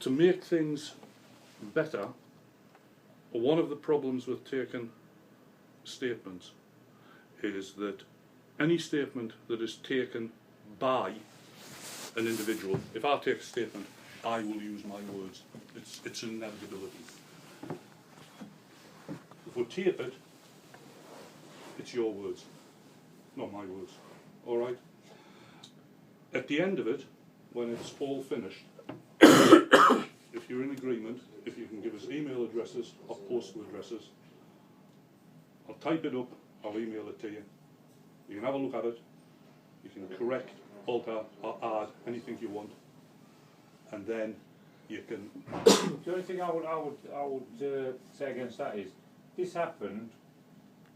to make things better, one of the problems with taking statements is that any statement that is taken by an individual, if I take a statement, I will use my words. It's an inevitability. If we tape it, it's your words, not my words. All right? At the end of it, when it's all finished, if you're in agreement, if you can give us email addresses or postal addresses, I'll type it up, I'll email it to you. You can have a look at it, you can correct, alter or add anything you want, and then you can... The only thing I would say against that is, this happened,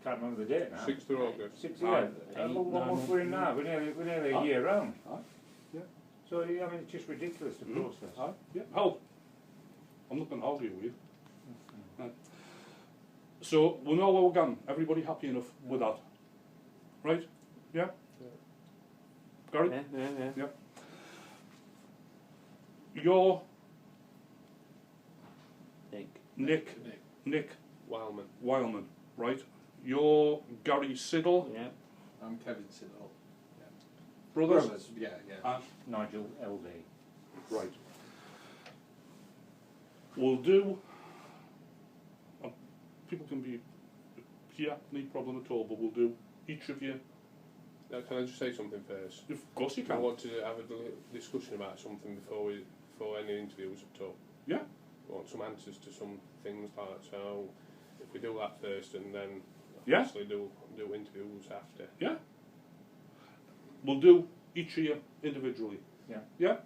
can't remember the date now. 6th of August. 6th, yeah. What month we're in now? We're nearly a year round. Yeah. So, I mean, it's just ridiculous, the process. Yeah. How? I'm not going to argue with you. So, we know where we're going. Everybody happy enough with that? Right? Yeah? Gary? Yeah. You're Nick Wildman, right? You're Gary Siddle. Yeah. I'm Kevin Siddle. Yeah. Brothers? Yeah. Nigel LD. Right. We'll do... people can be... Yeah, no problem at all, but we'll do each of you... Can I just say something first? Of course you can. I want to have a discussion about something before any interviews at all. Yeah. I want some answers to some things like that, so if we do that first and then Yeah. obviously do interviews after. Yeah. We'll do each of you individually. Yeah. Yeah?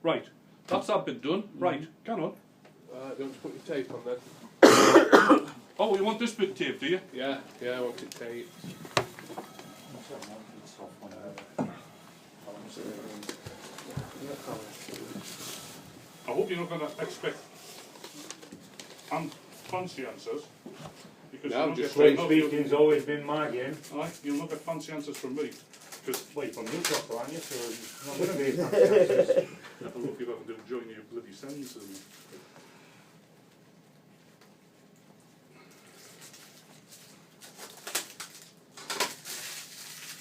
Right. That's that bit done. Right. Come on. You want to put your tape on then? Oh, you want this bit taped, do you? Yeah, I want it taped. I hope you're not going to expect fancy answers. Because No, you'll just not get Straight speaking's always been my game. Aye, you'll not get fancy answers from me. Because Wait, from Newcastle, aren't you? So it's not going to be fancy answers. I look you having to join your bloody sentences.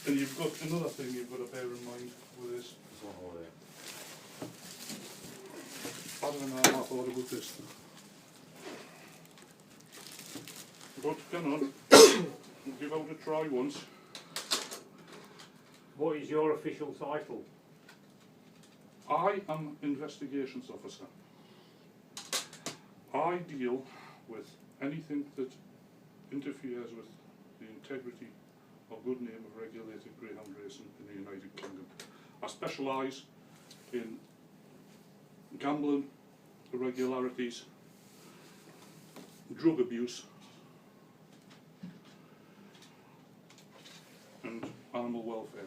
And you've got another thing you've got to bear in mind with this. I don't know how I thought about this. But come on, we'll give out a try once. What is your official title? I am investigations officer. I deal with anything that interferes with the integrity or good name of regulated greyhound racing in the United Kingdom. I specialise in gambling, irregularities, drug abuse and animal welfare.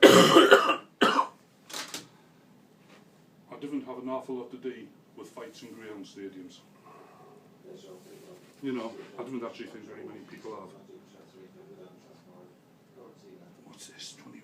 I didn't have an awful lot to do with fights in greyhound stadiums. You know, I didn't actually think very many people have. What's this? 21.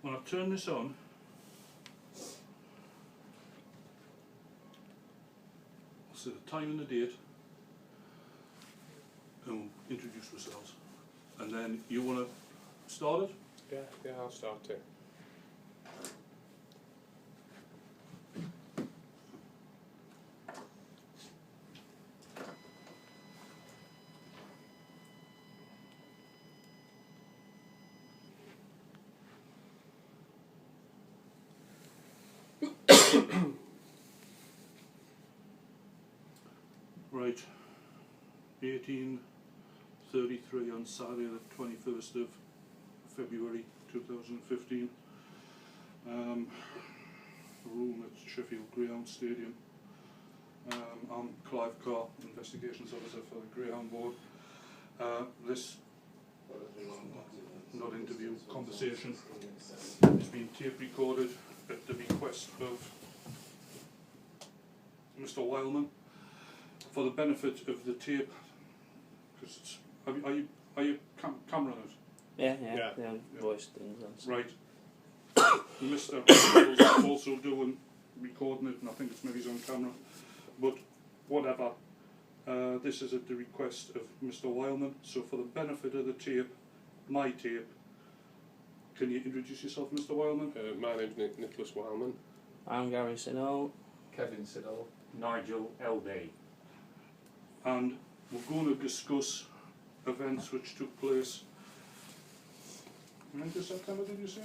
When I turn this on, I'll say the time and the date and we'll introduce ourselves. And then you want to start it? Yeah, I'll start it. Right, 18 33 on Saturday the 21st of February 2015. Room at Sheffield Greyhound Stadium. I'm Clive Carr, Investigations Officer for the Greyhound Board. This, not interview, conversation is being tape recorded at the request of Mr. Wildman for the benefit of the tape. Because are you camera on it? Yeah. Yeah. Voice things and stuff. Right. Mr. Wildman's also doing recording it, and I think it's maybe he's on camera. But whatever. This is at the request of Mr. Wildman. So for the benefit of the tape, my tape, can you introduce yourself, Mr. Wildman? My name's Nicholas Wildman. I'm Gary Sinnall. Kevin Siddall. Nigel LD. And we're going to discuss events which took place. When did September, did you say?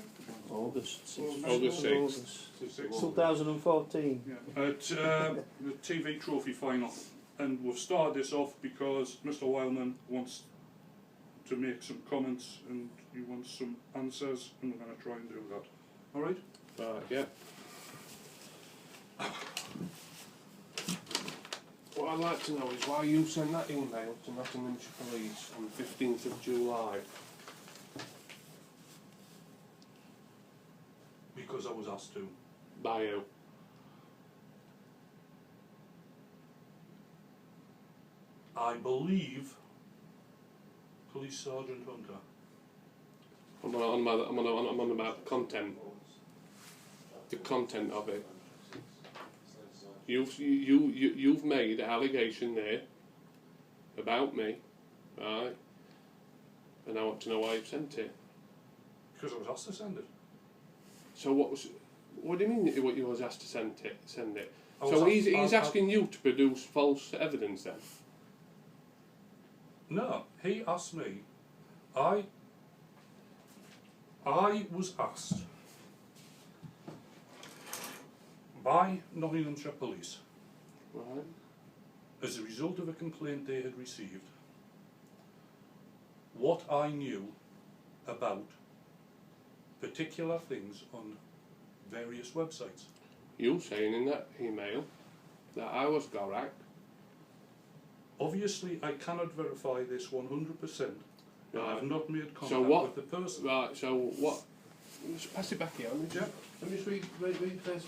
August 6th. August 6th. August 2014. Yeah. At the TV Trophy final. And we've started this off because Mr. Wildman wants to make some comments and he wants some answers, and we're going to try and do that. Alright? Yeah. What I'd like to know is why you sent that email to Nottinghamshire Police on the 15th of July. Because I was asked to. By you. I believe Police Sergeant Hunter. I'm on about the content. The content of it. You've made an allegation there about me, right? And I want to know why you've sent it. Because I was asked to send it. So what do you mean what you was asked to send it? I So was he's asking you to produce false evidence then? No, he asked me. I was asked by Nottinghamshire Police, Right. as a result of a complaint they had received, what I knew about particular things on various websites. You saying in that email that I was Gorak. Obviously, I cannot verify this 100%. I have not made contact So what? with the person. Right. So what? Just pass it back here. Yeah. Let me just read first.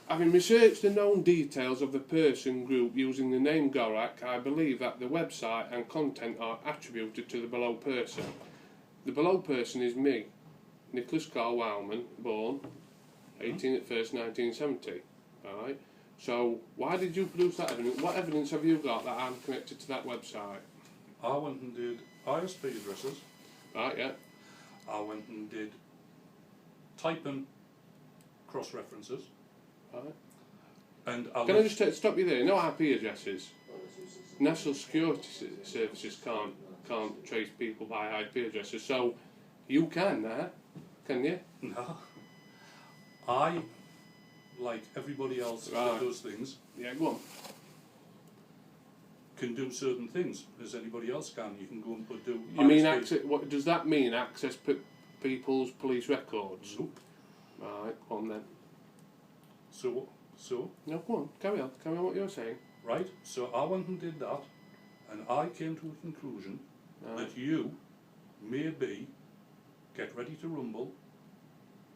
Having researched the known details of the person group using the name Gorak, I believe that the website and content are attributed to the below person. The below person is me, Nicholas Carl Wildman, born 18 at 1st 1970. Alright? So why did you produce that evidence? What evidence have you got that I'm connected to that website? I went and did ISP addresses. Right, yeah. I went and did typing cross-references. Right. And Can I just stop you there? No IP addresses. National Security Services can't trace people by IP addresses, so you can, can you? No. I, like everybody else that Right. does things, Yeah, go on. can do certain things as anybody else can. You can go and do. You mean ISP. access? What does that mean? Access people's police records? Nope. Right, go on then. So, No, go on. Carry on. Carry on what you're saying. right. So I went and did that, and I came to a conclusion Right. that you may be, get ready to rumble,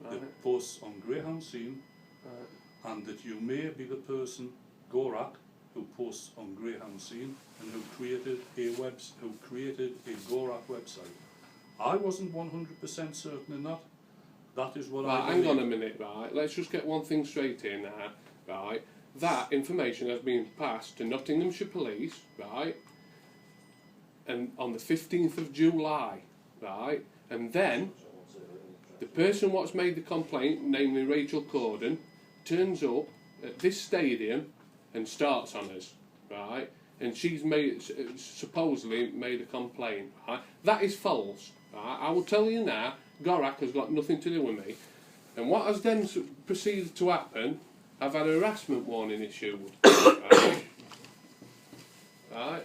Right. that posts on Greyhound Scene, Right. and that you may be the person, Gorak, who posts on Greyhound Scene and who created a Gorak website. I wasn't 100% certain in that. That is what I Right, hang believe. on a minute, right? Let's just get one thing straight here now, right? That information has been passed to Nottinghamshire Police, right? And on the 15th of July, right? And then the person what's made the complaint, namely Rachel Corden, turns up at this stadium and starts on us, right? And she's supposedly made a complaint, right? That is false, right? I will tell you now, Gorak has got nothing to do with me. And what has then proceeded to happen, I've had a harassment warning issued, right? Right?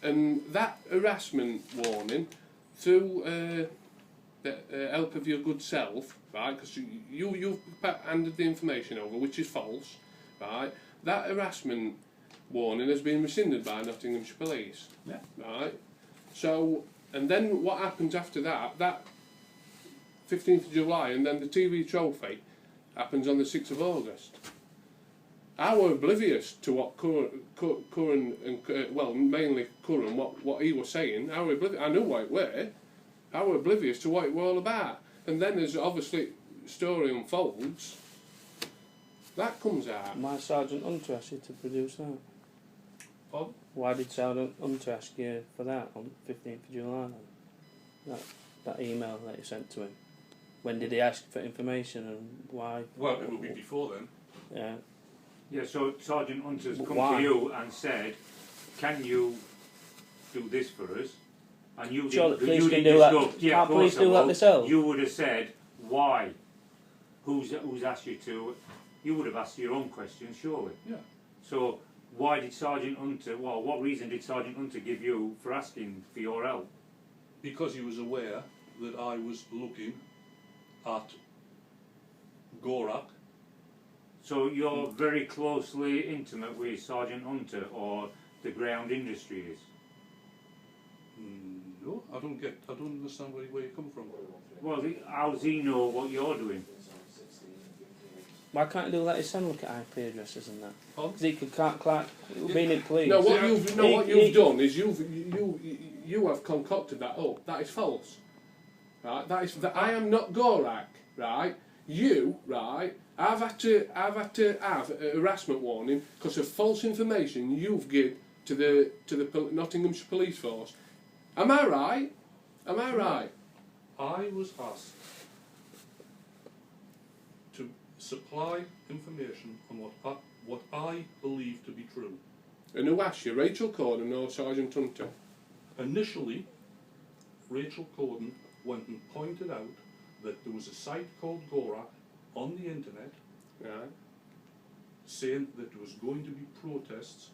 And that harassment warning, through the help of your good self, right, because you've handed the information over, which is false, right, that harassment warning has been rescinded by Nottinghamshire Police. Yeah. Right? So, and then what happens after that, that 15th of July, and then the TV trophy happens on the 6th of August. I were oblivious to what Curran and, well, mainly Curran, what he was saying. I were oblivious. I knew what it were. I were oblivious to what it were all about. And then as obviously story unfolds, that comes out. Why Sergeant Hunter asked you to produce that? Pardon? Why did Sergeant Hunter ask you for that on 15th of July then? That email that you sent to him. When did he ask for information and why? Well, it will be before then. Yeah. Yeah, so Sergeant Hunter's come Why? to you and said, can you do this for us? And you Sure, didn't, the police you can didn't do that. discuss- yeah, Can't of course police I do that will. themselves? You would have said, why? Who's asked you to? You would have asked your own questions, surely. Yeah. So why did Sergeant Hunter, well, what reason did Sergeant Hunter give you for asking for your help? Because he was aware that I was looking at Gorak. So you're very closely intimate with Sergeant Hunter, or the ground industry is? No, I don't understand where you come from. Well, how does he know what you're doing? Why can't he do that? His son look at IP addresses and that. Pardon? Because he could clark being in police. No, what you've done is you have concocted that up. That is false. Right? That I am not Gorak. Right? You, right? I've had to have a harassment warning because of false information you've given to the Nottinghamshire Police Force. Am I right? Am I right? I was asked to supply information on what I believe to be true. And who asked you? Rachel Corden or Sergeant Hunter? Initially, Rachel Corden went and pointed out that there was a site called Gorak on the internet, Right. saying that there was going to be protests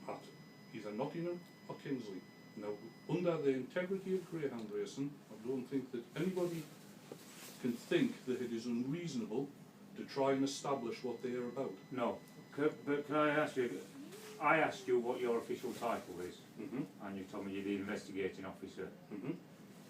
at either Nottingham or Kingsley. Now, under the integrity of greyhound racing, I don't think that anybody can think that it is unreasonable to try and establish what they are about. No. But can I ask you, I asked you what your official title is, and you told me you're the investigating officer.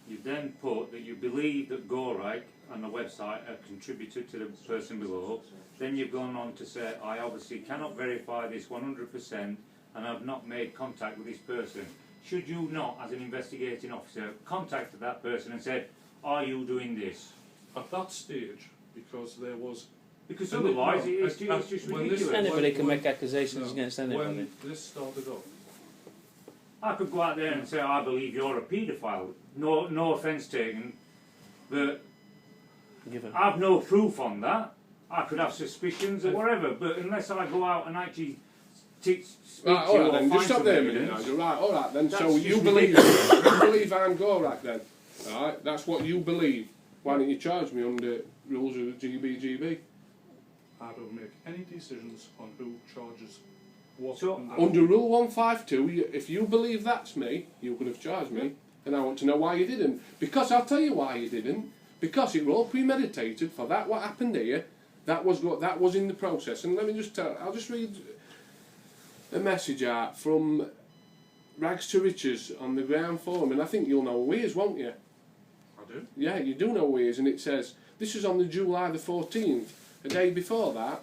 You then put that you believe that Gorak and the website are contributed to the person below. Then you've gone on to say, I obviously cannot verify this 100% and I've not made contact with this person. Should you not, as an investigating officer, contacted that person and said, are you doing this? At that stage, because there was... Because otherwise it's just when ridiculous. Anybody can make accusations No, against anybody. when this started off, I could go out there and say, I believe you're a paedophile. No offence taken, but Given. I've no proof on that. I could have suspicions or whatever, but unless I go out and actually speak Right, to you alright or then, find just stop some there a minute, evidence, Nigel. Right, alright then, so That's you just believe ridiculous. you believe I'm Gorak then? Right, that's what you believe. Why don't you charge me under rules of the Gbgb? I don't make any decisions on who charges what. So, and Under Rule 152, if you believe that's me, you could have charged me, and I want to know why you didn't. Because I'll tell you why you didn't. Because it was all premeditated for that. What happened here, that was in the process. And let me just tell. I'll just read a message out from Rags to Riches on the ground forum, and I think you'll know who he is, won't you? I do. Yeah, you do know who he is, and it says this is on the July the 14th. A day before that,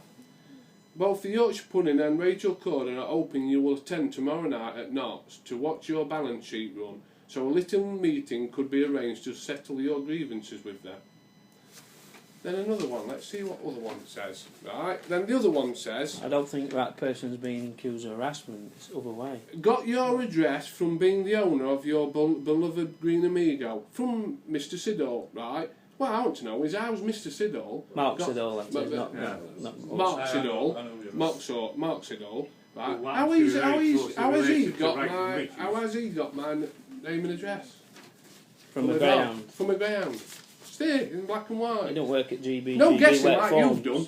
both the Yorkshire Pudding and Rachel Corden are hoping you will attend tomorrow night at Knott's to watch your balance sheet run, so a little meeting could be arranged to settle your grievances with them. Then another one, let's see what other one says. Right, then the other one says, I don't think that person's being accused of harassment. It's the other way. got your address from being the owner of your beloved Green Amigo, from Mr. Siddall, right? Well, I want to know is how's Mr. Siddall... Mark Siddall, that is, yeah. not Mark I Siddall, know who it is. Mark Siddall, right? Well, How you're very closely has he related to got Rags and my Riches. how has he got my name and address? from a dog. ground. From a ground. Still in black and He white. don't work at GBGB. No guessing wet like forms. you've done.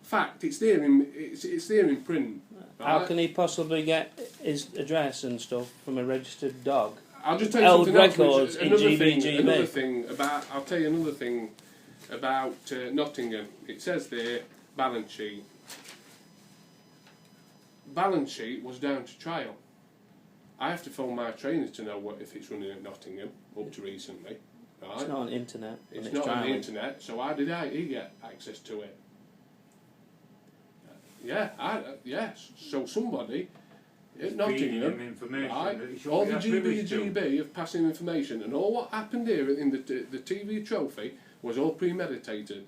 Fact. It's there in print. How right? can he possibly get his address and stuff from a registered dog. I'll just tell you Held something else. records in Gbgb. Another thing about. I'll tell you another thing about Nottingham. It says there balance sheet. Balance sheet was down to trial. I have to phone my trainers to know what if it's running at Nottingham up to recently. Right? It's not on the internet. It's and not on the trialing. internet. So how did he get access to it? Yes. So somebody at Feeding Nottingham, him information right, that he shouldn't all be the have privilege to. Gbgb of passing information, and all what happened here in the TV trophy was all premeditated.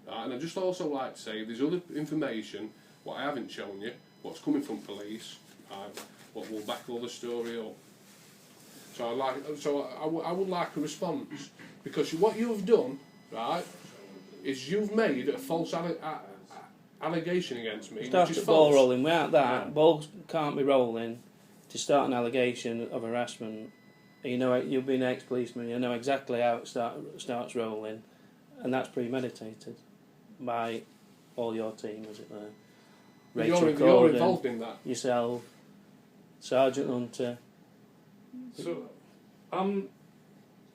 Right? And I just also like to say there's other information what I haven't shown you, what's coming from police, right, what will back all the story up. So I would like a response, because what you've done, right, is you've made a false allegation against me, Start which the is ball false. rolling. Without that, Yeah. balls can't be rolling to start an allegation of harassment. You know, you've been an ex-policeman. You know exactly how it starts rolling, and that's premeditated by all your team, as it were. Rachel You're Corden, involved in that. yourself, Sergeant Hunter. So, do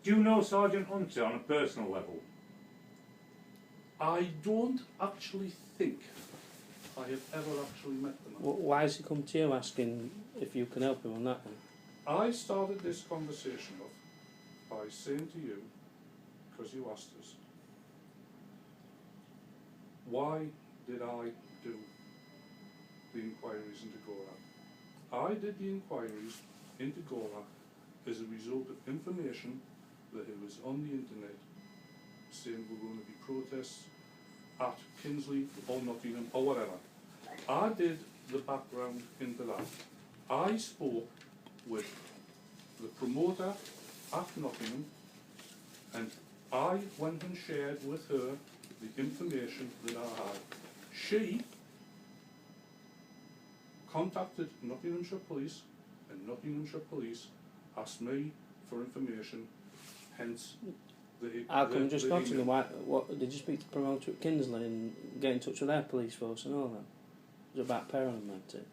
you know Sergeant Hunter on a personal level? I don't actually think I have ever actually met the man. Why has he come to you asking if you can help him on that one? I started this conversation off by saying to you, because you asked us, why did I do the inquiries into Gora? I did the inquiries into Gora as a result of information that it was on the internet saying we're going to be protests at Kinsley or Nottingham or whatever. I did the background into that. I spoke with the promoter at Nottingham, and I went and shared with her the information that I had. She contacted Nottinghamshire Police, and Nottinghamshire Police asked me for information, hence How come the just email. Nottingham? What did you speak to the promoter at Kinsley and get in touch with their police force and all that? It was about Perham, wasn't it?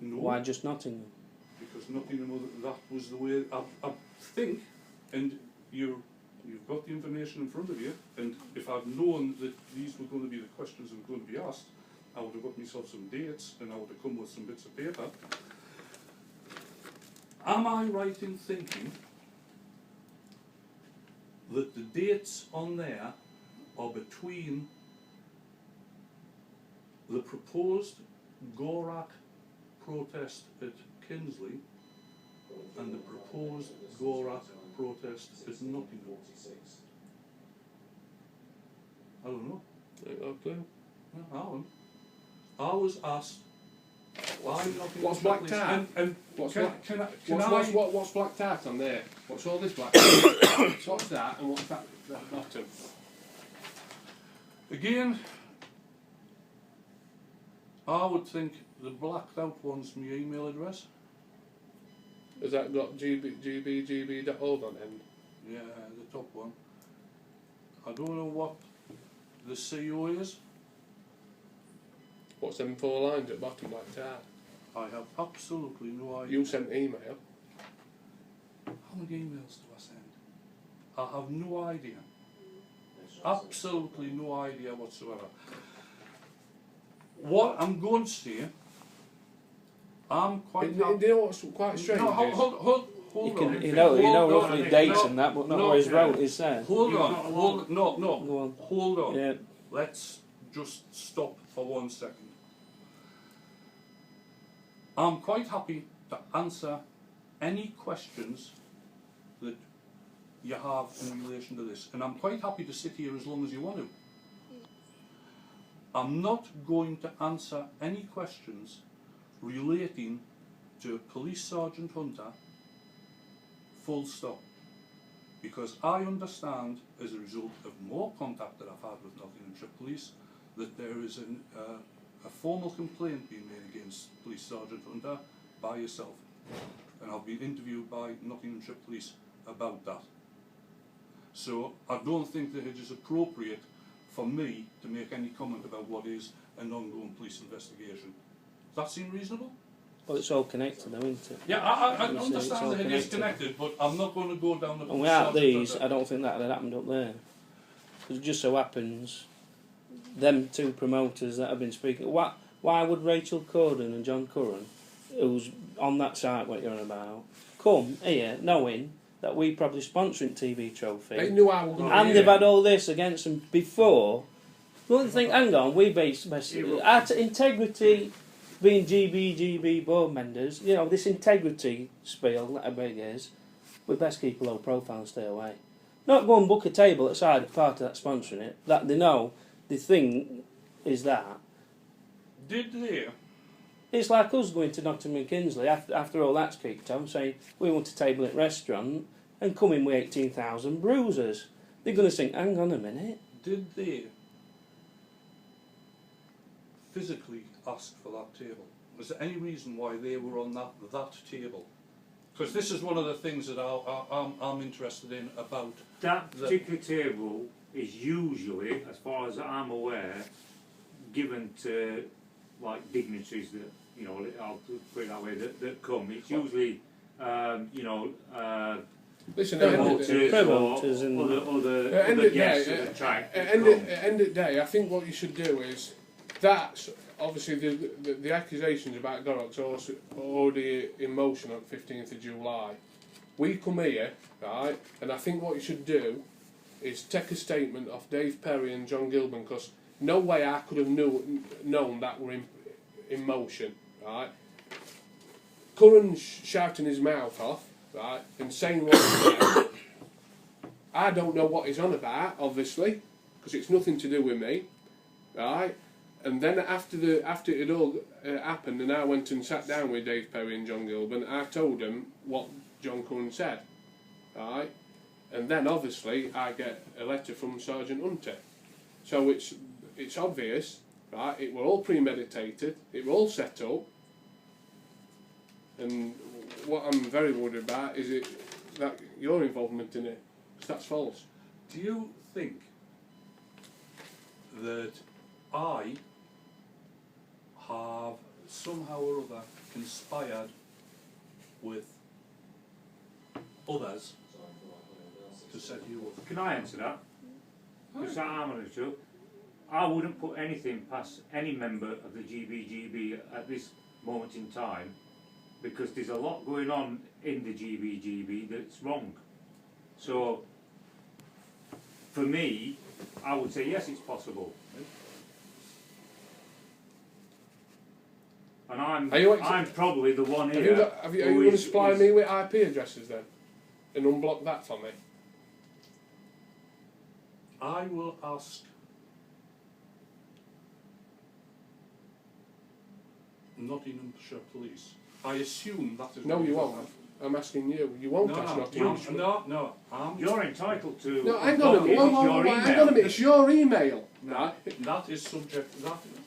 No, Why just Nottingham? because Nottingham, that was the way, I think, and you've got the information in front of you, and if I'd known that these were going to be the questions that were going to be asked, I would have got myself some dates and I would have come with some bits of paper. Am I right in thinking that the dates on there are between the proposed Gorak protest at Kinsley and the proposed Gorak protest at Nottingham? I don't know. No clue. No, I was asked why Nottingham. What's black tar? And What's can, black? can I, What's black tart on there? What's all this black tart? So what's that and what's that bottom? again, I would think the blacked out one's my email address. Has that got gbgb.org on end? Yeah, the top one. I don't know what the CO is. What's them 4 lines at bottom black tart? I have absolutely no idea. You sent an email. How many emails do I send? I have no idea. Absolutely no idea whatsoever. What I'm going to say, I'm quite You happy. know what's quite strange? No, is- hold You on. can, you know Hold on. roughly dates No, and that, but not no, what his yeah. wrote is said. Hold You're on, not hold no, Go on. hold on. Yeah. Let's just stop for 1 second. I'm quite happy to answer any questions that you have in relation to this, and I'm quite happy to sit here as long as you want to. I'm not going to answer any questions relating to Police Sergeant Hunter, full stop. Because I understand, as a result of more contact that I've had with Nottinghamshire Police, that there is a formal complaint being made against Police Sergeant Hunter by yourself. And I've been interviewed by Nottinghamshire Police about that. So I don't think that it is appropriate for me to make any comment about what is an ongoing police investigation. Does that seem reasonable? Well, it's all connected though, isn't it? Yeah, I You see, it's understand all that it is connected. connected, but I'm not going to go down the... And without these, I don't think that had happened up there. Because it just so happens, them two promoters that have been speaking, why would Rachel Corden and John Curran, who's on that site what you're on about, come here knowing that we probably sponsoring TV Trophy, They knew I was going and they've had all this against them before? Don't you think, hang on, we base our integrity being Gbgb board members, you know, this integrity spiel that everybody is, we best keep a low profile and stay away. Not go and book a table outside part of that sponsoring it, that they know the thing is that. Did they? It's like us going to Nottingham and Kingsley after all that's kicked off, saying we want a table at restaurant and come in with 18,000 bruisers. They're going to think, hang on a minute. Did they physically ask for that table? Was there any reason why they were on that table? Because this is one of the things that I'm interested in about... That particular table is usually, as far as I'm aware, given to like dignitaries that, you know, I'll put it that way, that come. It's usually, you know, Listen, promoters or other guests that attract. At the end of the day, I think what you should do is, that's obviously the accusations about Gorrock's are already in motion on the 15th of July. We come here, right, and I think what you should do is take a statement off Dave Perry and John Gilman, because no way I could have known that were in motion, right? Curran shouting his mouth off, right, and saying what he said. I don't know what he's on about, obviously, because it's nothing to do with me, right? And then after it all happened, and I went and sat down with Dave Perry and John Gilman, I told them what John Curran said, right? And then obviously I get a letter from Sergeant Hunter. So it's obvious, right? It were all premeditated, it were all set up. And what I'm very worried about is that your involvement in it, because that's false. Do you think that I have somehow or other conspired with others to set you up? Can I answer that? Because I'm on the show. I wouldn't put anything past any member of the Gbgb at this moment in time, because there's a lot going on in the Gbgb that's wrong. So, for me, I would say yes, it's possible. And I'm probably the one here. Are you going to supply me with IP addresses then? And unblock that for me? I will ask Nottinghamshire Police. I assume that is... No, you won't. I'm asking you. You won't ask Nottinghamshire. No. You're entitled to... No, hang on a minute. Hang on a minute. It's your email. Right? That is subject...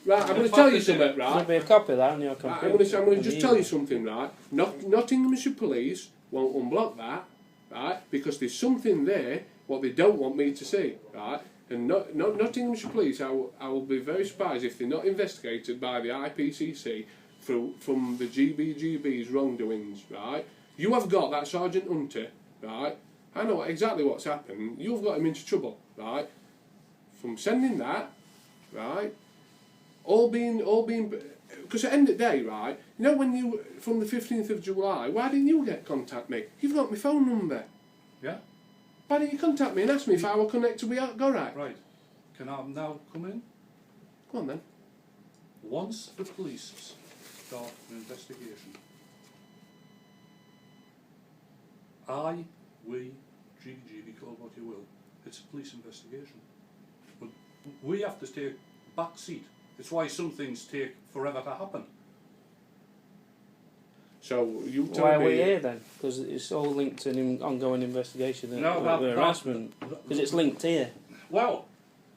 Right, I'm going to tell you something, right? There'll be a copy of that on your computer. I'm going to just tell you something, right? Nottinghamshire Police won't unblock that, right? Because there's something there what they don't want me to see, right? And Nottinghamshire Police, I will be very surprised if they're not investigated by the IPCC from the Gbgb's wrongdoings, right? You have got that Sergeant Hunter, right? I know exactly what's happened. You've got him into trouble, right? From sending that, right? All being, because at the end of the day, right? You know when you, from the 15th of July, why didn't you contact me? You've got my phone number. Yeah? Why didn't you contact me and ask me if I were connected with Gorrock? Right. Can I now come in? Go on then. Once the police start an investigation, we, Gbgb, call it what you will, it's a police investigation. But we have to take back seat. It's why some things take forever to happen. So you tell Why are me... we here then? Because it's all linked to an ongoing investigation of harassment. Because it's linked here, Well,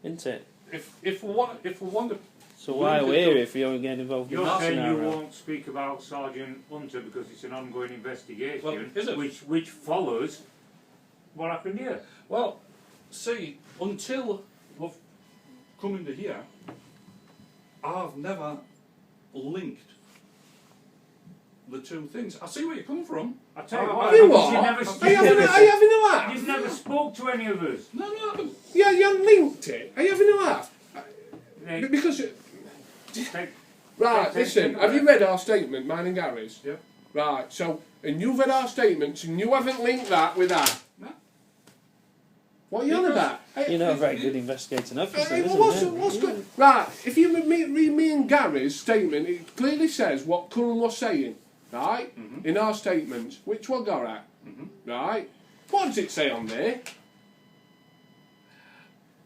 isn't it? if we want to... So why are we here if you're getting involved in You're that saying you scenario? won't speak about Sergeant Hunter because it's an ongoing investigation, Well, is it? which follows what happened here. Well, see, until we've come into here, I've never linked the two things. I see where you come from. I tell you Oh, what, You because what? you never, Are you having a laugh? you've never spoke to any of us. No, I haven't. Yeah, you haven't linked it. Are you having a laugh? They- Because, take- right, listen, have you read our statement, mine and Gary's? Yeah. Right, so, and you've read our statements and you haven't linked that with that. No. What are you on Because- about? Hey, You're not a very good investigating officer, hey, isn't well, what's, you? what's good? Right, if you read me and Gary's statement, it clearly says what Cullen was saying, right? In our statements. Which one, Gorak? Right? What does it say on there?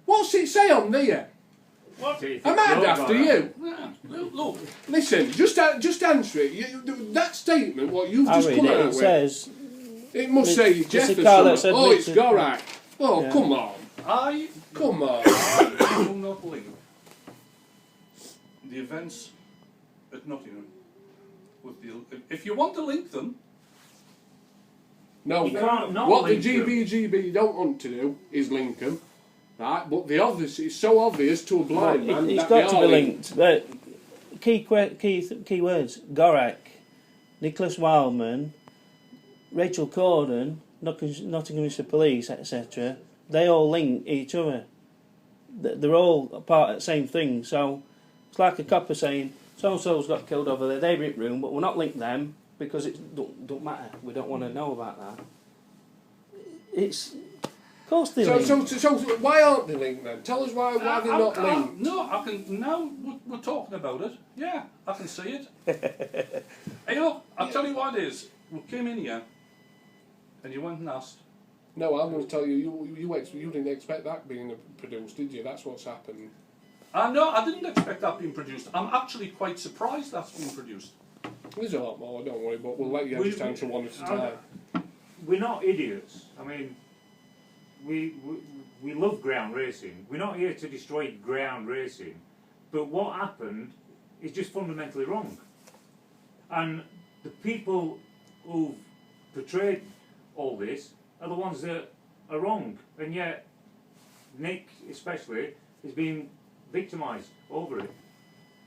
What's it say on there? What? I'm mad after you. Yeah. Look. Listen, just answer it. That statement, what you've I'll just read come it. out It with, says, it must It's- say it's a Jefferson. car that said Oh, it's Richard. Gorak. Oh, Yeah. come on. Come on. I will not link the events at Nottingham with the. If you want to link them, No, You can't not what the link them. GBGB don't want to do is link them, right? But the obvious, it's so obvious to a blind man it's that got they to are be linked. But key words: Gorak, Nicholas Wildman, Rachel Corden, Nottinghamshire Police, etc. They all link each other. They're all a part of the same thing. So it's like a copper saying, so and so's got killed over there, they rip room, but we're not linked them because it don't matter. We don't want to know about that. It's of course they link. So why aren't they linked then? Tell us why they're not linked. No, I can. Now we're talking about it. Yeah, I can see it. Hey, look, I'll tell you what it is. We came in here, and you went and asked. No, I'm going to tell you, you didn't expect that being produced, did you? That's what's happened. No, I didn't expect that being produced. I'm actually quite surprised that's been produced. There's a lot more, don't worry, but we'll let you just answer one at a time. We're not idiots. I mean, we love ground racing. We're not here to destroy ground racing. But what happened is just fundamentally wrong. And the people who've portrayed all this are the ones that are wrong. And yet, Nick especially is being victimised over it.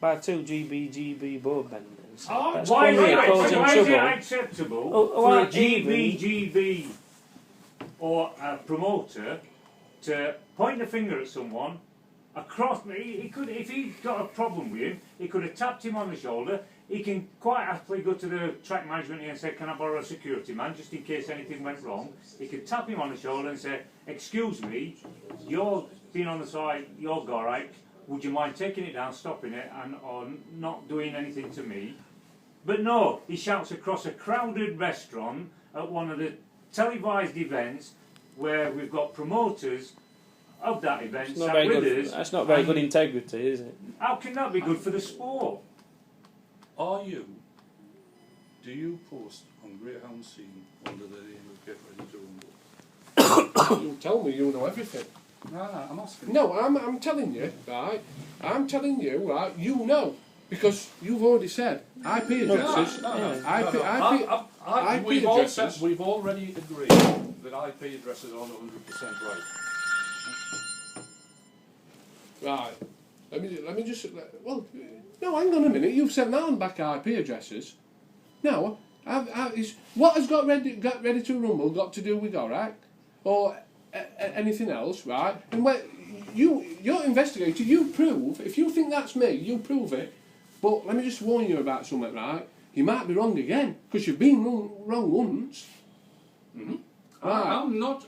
By two Gbgb board benders. That's Why is probably it causing trouble. acceptable Oh, for a aren't even- Gbgb or a promoter to point the finger at someone across? He could, if he got a problem with him, he could have tapped him on the shoulder. He can quite happily go to the track management here and say, "Can I borrow a security man, just in case anything went wrong?" He could tap him on the shoulder and say, "Excuse me, you're being on the side, you're Gorak. Would you mind taking it down, stopping it, and or not doing anything to me?" But no, he shouts across a crowded restaurant at one of the televised events where we've got promoters of that event It's not sat very with good. us. That's not very and good integrity, is it? How can that be good for the sport? Do you post on Greyhound Scene under the name of Get Ready to Rumble? You tell me you know everything. No, I'm asking. No, I'm telling you, right? I'm telling you, right? You know. Because you've already said IP addresses. IP addresses. We've already agreed that IP addresses aren't 100% right. Right. Let me just. Well, no, hang on a minute. You've sent that on back IP addresses. No, what has got ready to rumble got to do with Gorak or anything else, right? And when you're investigator, you prove. If you think that's me, you prove it. But let me just warn you about something, right? You might be wrong again because you've been wrong once. Mm-hmm. Right. I'm not.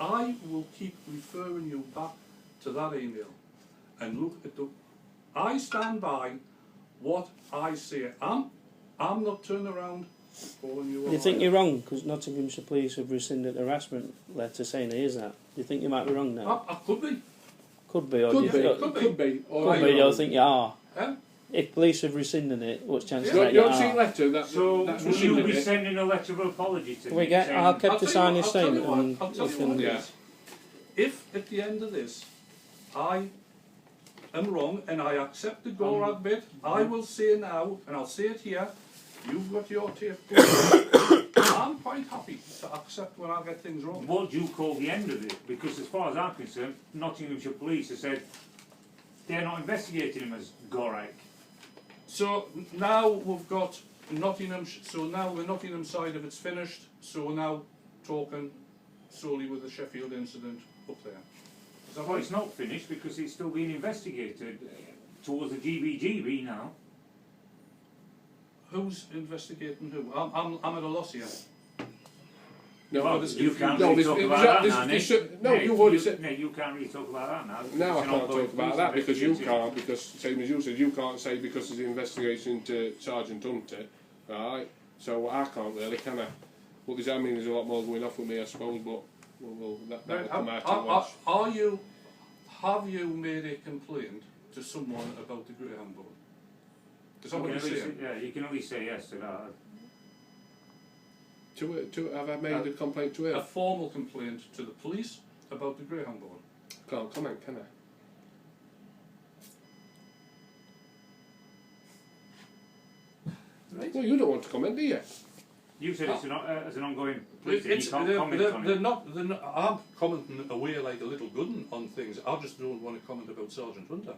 I will keep referring you back to that email and look at the. I stand by what I say. I'm not turning around calling you. You think you're wrong because Nottinghamshire Police have rescinded a harassment letter saying it is that? Do you think you might be wrong now? I could be. Could be, or Could do you be. think, Could be. could be, you'll think you are. Yeah. If police have rescinded it, what's the chance You that you don't see a are? letter that's So that's will you rescinded be it. sending a letter of apology to We me? get, saying, I'll keep to sign his I'll tell you statement what, and I'll tell you you what can... it Yeah. is. If at the end of this I am wrong and I accept the Gorak bit, I will say now, and I'll say it here, you've got your tape. I'm quite happy to accept when I get things wrong. What do you call the end of it? Because as far as I'm concerned, Nottinghamshire Police have said they're not investigating him as Gorak. So now we've got Nottingham. So now the Nottingham side of it's finished. So we're now talking solely with the Sheffield incident up there. Is that Well, right? it's not finished because it's still being investigated towards the Gbgb now. Who's investigating who? I'm at a loss here. No, Well, this- you can't no, really this- talk this- about that this- now, this- Nick. no, Nick, you've already said- Nick, you can't really talk about that now. because Now I it's an can't ongoing talk about police that because you investigation. can't, because same as you said, you can't say because there's an investigation into Sergeant Hunter, right? So I can't really, can I? Well, does that mean there's a lot more going off with me, I suppose, but that will come out at once. Have you made a complaint to someone about the Greyhound board? Is that You what can you're only saying? say- Yeah, you can only say yes to that. Have I made a complaint to A him? formal complaint to the police about the Greyhound board? Can't comment, can I? Right. Well, you don't want to comment, do you? You said it's as an ongoing police, and It's, you can't comment on they're it. not, I'm commenting away like a little gun on things. I just don't want to comment about Sergeant Hunter.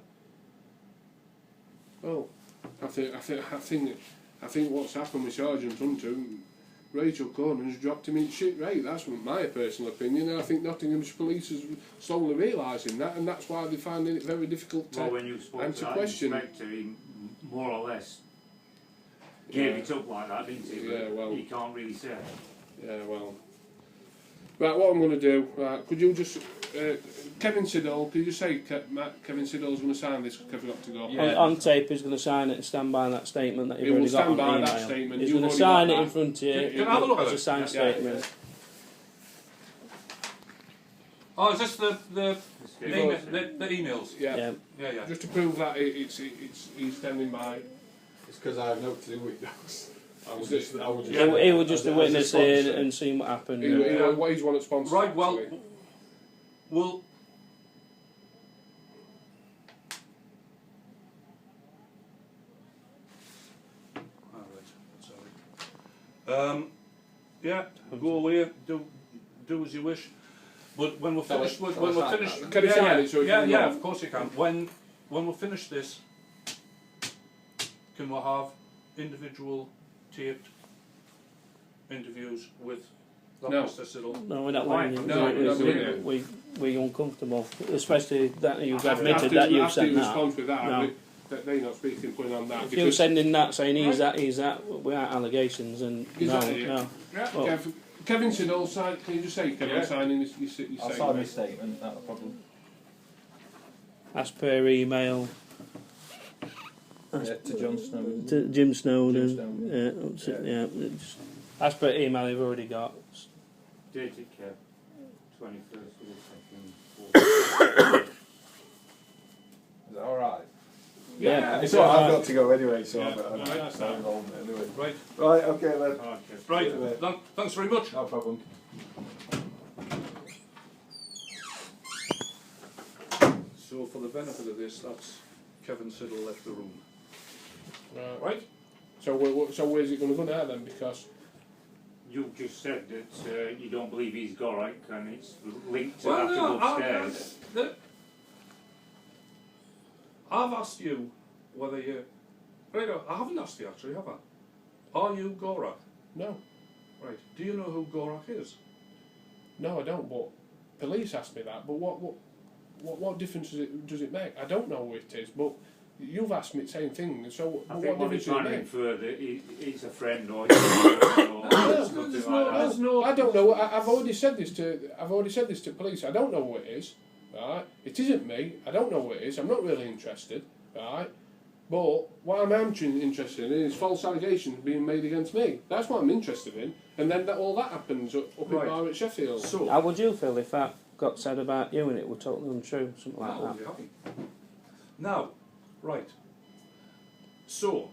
Well, I think what's happened with Sergeant Hunter, Rachel Cornon's dropped him in shit rate. That's my personal opinion, and I think Nottingham's police is slowly realising that, and that's why they're finding it very difficult to Well, when you spoke to answer that question. inspector, he more or less gave it up like that, didn't he? Yeah, But well- you can't really say. Yeah, well. Right, what I'm going to do, right, could you just, Kevin Siddall, could you say Kevin Siddall's going to sign this because Kevin got to go? Yeah. On tape, he's going to sign it and stand by that statement that He you've will already got stand by on that email. statement. He's You've going to already sign got it in that. front of you Can I have a look at as a it? signed Yeah. statement. Oh, is this the Yes. emails? Yeah. Yeah. Yeah. Just to prove that he's standing by. It's because I have no clue what it does. I was Is just, I was just, He was just a as witness sponsor. here and seeing what happened. He's one at sponsors. Right. Well, actually. well. All right. Sorry. Yeah. Go away. Do as you wish. But when we're Shall I- finished, shall I when we're sign finished, that Can you sign it so it yeah, can yeah, go? of course you can. When we finish this, can we have individual taped interviews with that No. Mr. Siddle? No, we're not Why? letting you. No, we're not doing it. We're uncomfortable, especially that you've After- admitted that you've after sent he that. responds with that, No. that they're not speaking, putting on that. If you're sending that saying he's that, without allegations, and Is no, that it? no. Yeah. Well, Kevin Siddall, can you just say Kevin Yeah. signing your I'll statement? sign my statement, not a problem. as per email Yeah, to John Snowden. to Jim Snowden. Jim Snowden. Yeah, it's, as per email you've already got. Dated Kev, 21st of the 2nd. Is that alright? Yeah. It's alright, I've got to go anyway, so Yeah. I'm Right, not that's fine. involved anyway. Right. Right, okay then. Okay. Right. Yeah. Thanks very much. No problem. So for the benefit of this, that's Kevin Siddle left the room. Right. So where's it going to go now then? Because You just said that you don't believe he's Gorak, and it's linked to Well, that to no, go upstairs. I've asked you whether you. Right, I haven't asked you actually, have I? Are you Gorak? no, Right. Do you know who Gorak is? no, I don't. But police asked me that. But what difference does it make? I don't know who it is. But you've asked me the same thing. So I what think what they're difference does trying it to make? infer that he's a friend or something there's like that. there's no. I don't know. I've already said this to police. I don't know who it is. Right? It isn't me. I don't know who it is. I'm not really interested. Right? But what I'm interested in is false allegations being made against me. That's what I'm interested in. And then all that happens up Right. in bar at Sheffield. So. How would you feel if that got said about you and it were totally untrue, something like I'll that? be happy. Now, right. So,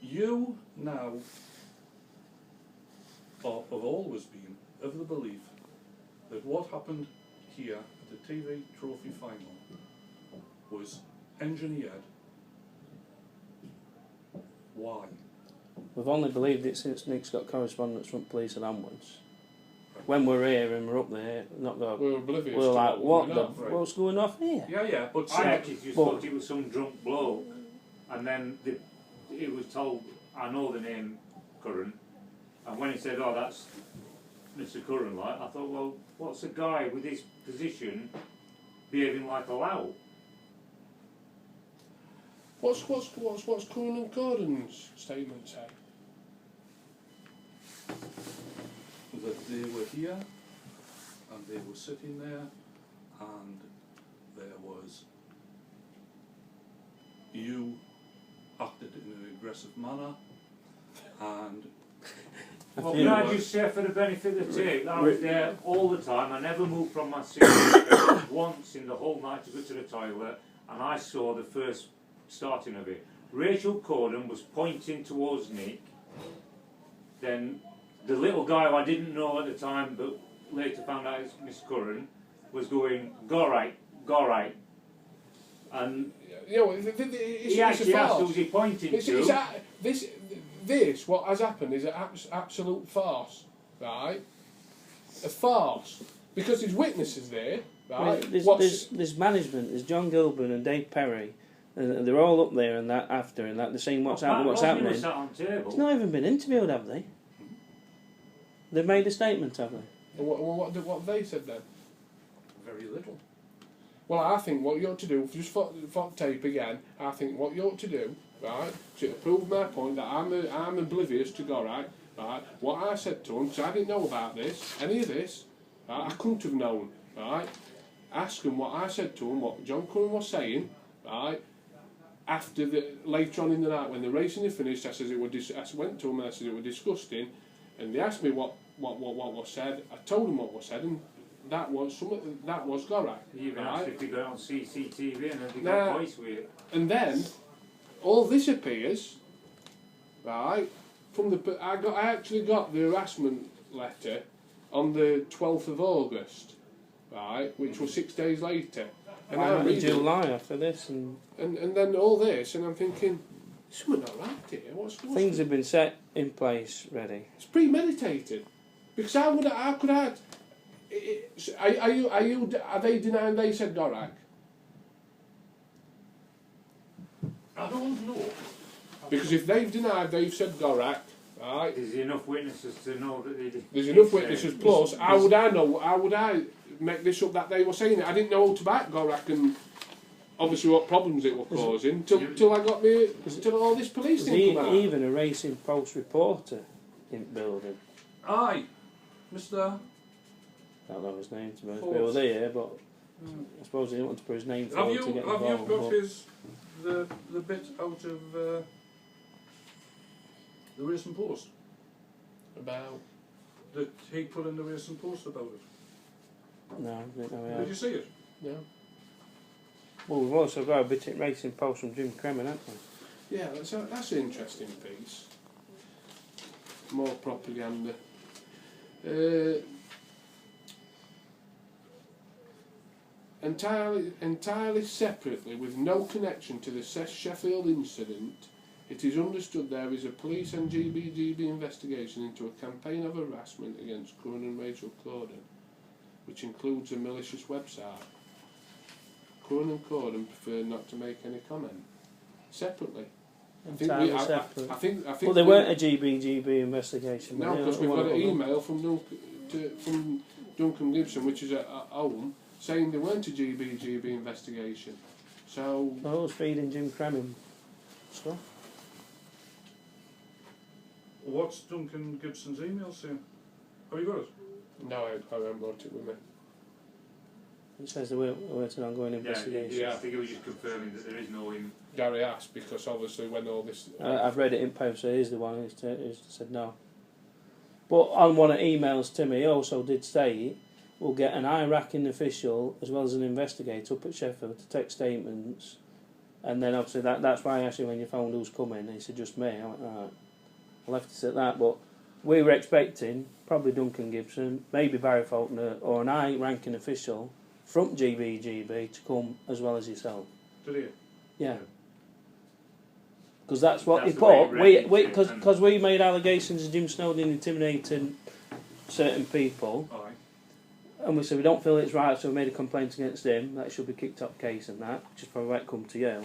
you now have always been of the belief that what happened here at the TV Trophy final was engineered. Why? We've only believed it since Nick's got correspondence from police and onwards. When we're here and we're up there, not go. We're oblivious. We're to like, what going the? on. Right. What's going off here? Yeah, but I actually just But- thought it was some drunk bloke, and then it was told I know the name Curran, and when he said, "Oh, that's Mr. Curran," like, I thought, well, what's a guy with his position behaving like a lout? What's Curran and Gordon's statement say? That they were here and they were sitting there and there was you acted in an aggressive manner and Well, can I just say for the benefit of the tape, I was there all the time. I never moved from my seat once in the whole night to go to the toilet, and I saw the first starting of it. Rachel Corden was pointing towards Nick. Then the little guy who I didn't know at the time, but later found out it's Miss Curran, was going, "Go right, go right." And You know, he actually asked who was he pointing to. This, what has happened, is an absolute farce, right? A farce. Because there's witnesses there, right? There's management, there's John Gilbert and Dave Perry, and they're all up there and that after and that. They're seeing what's happening. Was sat on table. It's not even been interviewed, have they? They've made a statement, have they? What they said then? very little. Well, I think what you ought to do, just for tape again, I think what you ought to do, right, to prove my point that I'm oblivious to go, right, what I said to him, because I didn't know about this, any of this, right, I couldn't have known, right, ask him what I said to him, what John Curran was saying, right, after later on in the night when the racing had finished, I went to him and I said it was disgusting, and they asked me what was said. I told them what was said, and that was Gorak. You even right? asked if they got it on CCTV and then they got voice with it. And then all this appears, right? I actually got the harassment letter on the 12th of August, right, which was 6 days later. And I I'm in reading, July after this, and then all this, and I'm thinking, something not right here. What's things have been set in place, ready. It's premeditated. Because how could I? Are they denying they said Gorak? I don't know. Because if they've denied they've said Gorak, right? There's enough witnesses to know that they did. There's enough witnesses. Plus, how would I know? How would I make this up that they were saying it? I didn't know all about Gorak and obviously what problems it was causing till I got till all this police thing come out. Even a Racing Post reporter in the building. Aye, Mr. I don't know his name to be honest. He was there, but I suppose he didn't want to put his name Have forward you to get got involved. the bit out of the Racing Post About that he put in the Racing Post about it? No, I didn't know he Did had. you see it? no. Well, we've also got a bit of Racing Post from Jim Kremen, haven't we? Yeah, that's an interesting piece. More propaganda. Entirely separately, with no connection to the Sheffield incident, it is understood there is a police and Gbgb investigation into a campaign of harassment against Curran and Rachel Corden, which includes a malicious website. Curran and Corden prefer not to make any comment. Separately. Entirely separate. I think Well, there weren't a GBGB investigation. no, because we've got an email from Duncan Gibson, which is at home, saying there weren't a GBGB investigation. So I was feeding Jim Kremen stuff. What's Duncan Gibson's email saying? Have you got it? no, I haven't brought it with me. It says there weren't an ongoing Yeah, investigation. I think it was just confirming that there is no. Gary asked because obviously when all this, I've read it in post, so he's the one who said no. But on one of the emails to me, he also did state we'll get an Iraqi official as well as an investigator up at Sheffield to take statements, and then obviously that's why actually when you phoned who's coming, he said just me. I went right, I left it at that. But we were expecting probably Duncan Gibson, maybe Barry Faulkner, or an high-ranking official from GBGB to come as well as yourself. Did he? Yeah. Because that's what That's he the way put. it read it, Because we made allegations of Jim Snowden intimidating certain people, Aye. and we said we don't feel it's right, so we made a complaint against him. That should be kicked up case and that, which is probably why it come to you.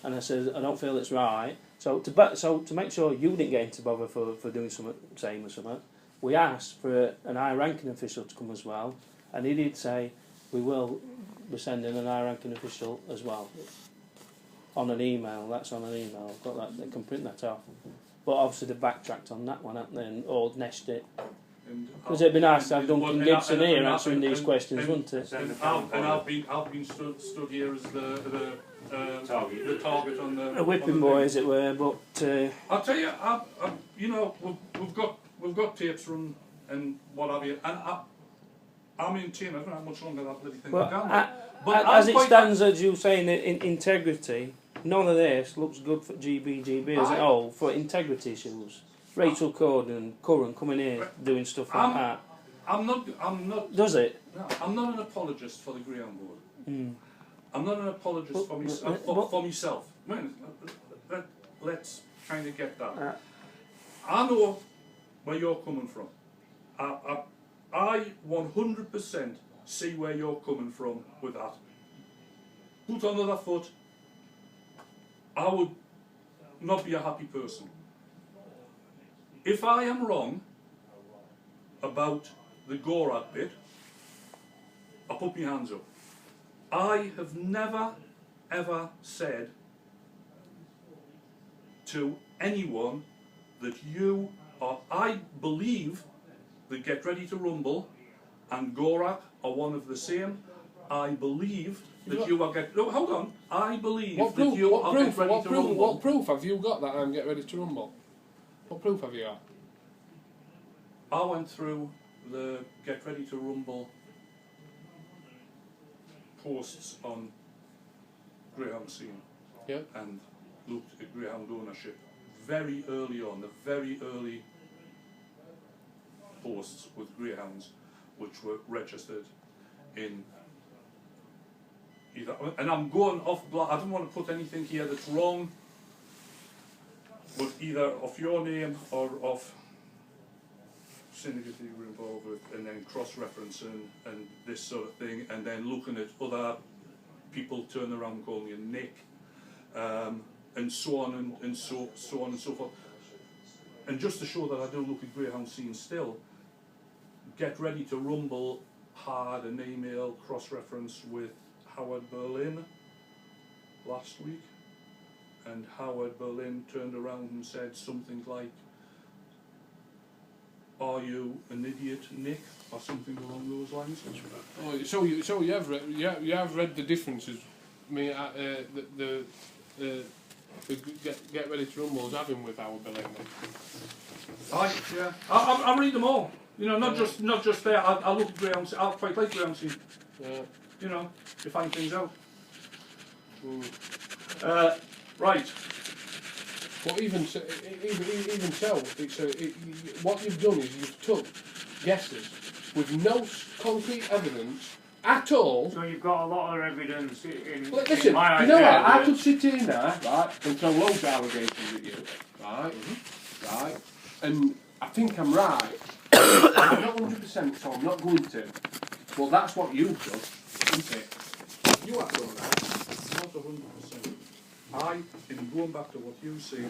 And I said I don't feel it's right, So to make sure you didn't get into bother for doing something same or something, we asked for an high-ranking official to come as well, and he did say we're sending an high-ranking official as well on an email. That's on an email. I've got that. They can print that off. But obviously they backtracked on that one, haven't they? And or nested it. Because it'd be nice to have Duncan Gibson here answering these questions, wouldn't it? And I've been stood here as the target on the A whipping boy, as it were. But I'll tell you, you know, we've got tapes from and what have you, and I'm in team. I don't know how much longer that bloody thing will go. But as it stands, as you saying, in integrity, none of this looks good for Gbgb as a whole for integrity issues. Rachel Corden, Curran coming here doing stuff like that. I'm not. Does it? No, I'm not an apologist for the Graham Board. Mm. I'm not an apologist for myself. Let's kind of get that. I know where you're coming from. I 100% see where you're coming from with that. Put on the other foot, I would not be a happy person. If I am wrong about the Gorak bit, I'll put my hands up. I have never ever said to anyone that you are, I believe that Get Ready to Rumble and Gorak are one of the same. I believe that you are Get... No, hold on. I believe that you are Get Ready to Rumble. What proof have you got that I'm Get Ready to Rumble? What proof have you got? I went through the Get Ready to Rumble posts on Greyhound scene, and looked at Greyhound ownership very early on, the very early posts with Greyhounds which were registered in either, and I'm going off, I don't want to put anything here that's wrong, but either of your name or of syndicate you were involved with, and then cross-referencing and this sort of thing, and then looking at other people turning around and calling you Nick, and so on and so on and so forth. And just to show that I do look at Greyhound scene still, Get Ready to Rumble had an email cross-reference with Howard Berlin last week, and Howard Berlin turned around and said something like, "Are you an idiot, Nick?" or something along those lines. Oh, so you have read, you have read the differences. I mean, the Get Ready to Rumble is having with Howard Berlin. I read them all. You know, not just there. I look at Graham. I quite like Graham scene. You know, to find things out. Right. But even so, what you've done is you've took guesses with no concrete evidence at all. So you've got a lot of evidence Listen, in my you know what? idea, I could sit here now, right, and throw loads of allegations at you, right, right, and I think I'm right. I'm not 100%, so I'm not going to. Well, that's what you've done, isn't it? You have done that. Not 100%. In going back to what you say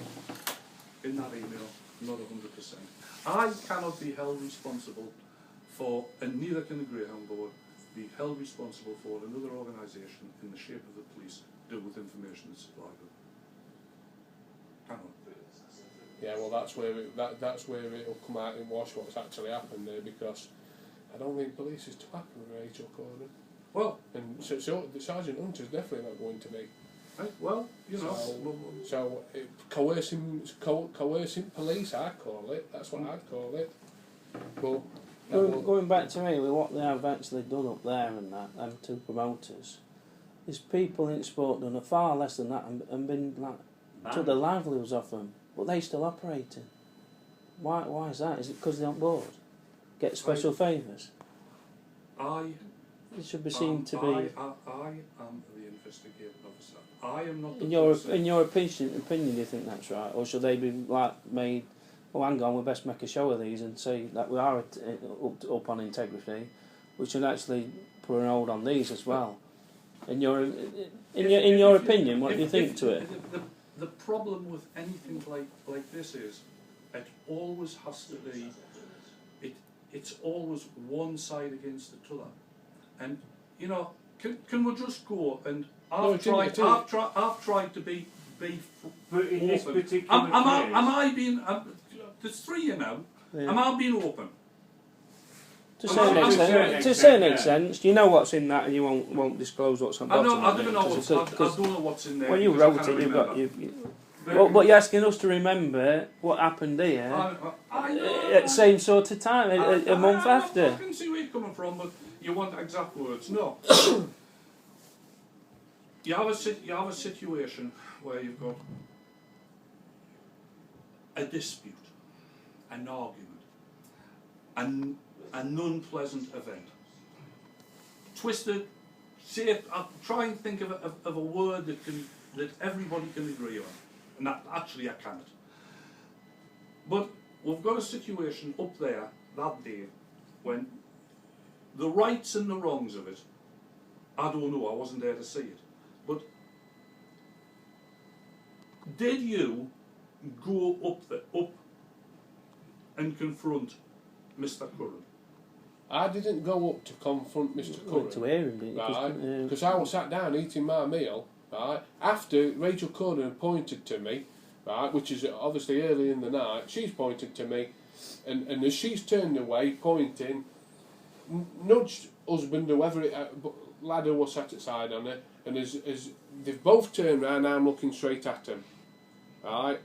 in that email, not 100%. I cannot be held responsible for, and neither can the Greyhound Board, be held responsible for another organisation in the shape of the police deal with information that's supplied them. Cannot. Yeah, well, that's where it'll come out in wash what's actually happened there, because I don't think police is too happy with Rachel Corden. Well, and so the Sergeant Hunter's definitely not going to be. Well, you know. So coercing police, I'd call it. That's what I'd call it. Well, going back to me with what they have actually done up there and that, them two promoters, there's people in sport done far less than that and been like took their livelihoods off them, but they still operating. Why is that? Is it because they're on board? Get special favours? It should be seen to be. I am the investigating officer. I am not the in your opinion, do you think that's right, or should they be like made? Oh, hang on, we best make a show of these and say that we are up on integrity. We should actually put an hold on these as well. In your opinion, what do you think to it? the problem with anything like this is, it always has to be, it's always one side against the other. And, you know, can we just go and I've tried to be But in this open. particular case, Am I being, there's three you know, Yeah. am I being open? To a I'm certain not- extent, to a certain to a certain extent, extent, you know what's in that, and you won't disclose what's on I bottom. don't of it, know what's, I because- don't know what's in there. when you because I wrote can't it, you've got remember. but you're asking us to remember what happened here I know. at the same sort of time, a month after. I can see where you're coming from, but you want exact words. No. you have a situation where you've got a dispute, an argument, an unpleasant event. Twisted. I'll try and think of a word that everybody can agree on, and that actually I can't. But we've got a situation up there that day when the rights and the wrongs of it, I don't know, I wasn't there to see it, but did you go up and confront Mr. Curran? I didn't go up to confront Mr. Went to Curran, hear him, didn't you? right? Because I was sat down eating my meal, right? After Rachel Curran had pointed to me, right, which is obviously early in the night, she's pointed to me, and as she's turned away, pointing, nudged husband, whoever lad who was sat aside on her, and as they've both turned round, I'm looking straight at them, right?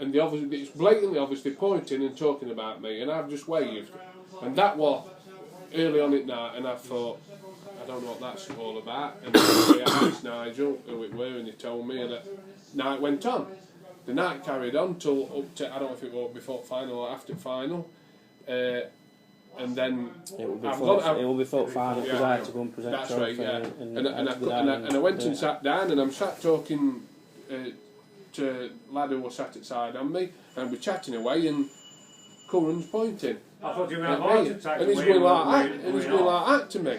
And it's blatantly obviously pointing and talking about me, and I've just waved, and that was early on at night, and I thought, I don't know what that's all about, and I asked Nigel who it were, and he told me, and that night went on. The night carried on till up to, I don't know if it was before final or after final, and then It will be I've thought, got- it will be thought final because Yeah, I had to go and present that's trophy. right, yeah. And And I went and sat down, and I'm sat talking to lad who was sat outside on me, and we're chatting away, and Curran's pointing. I thought you were going at to have a heart me, attack. and he's the way going you like were that, and he's going going off. like that to me.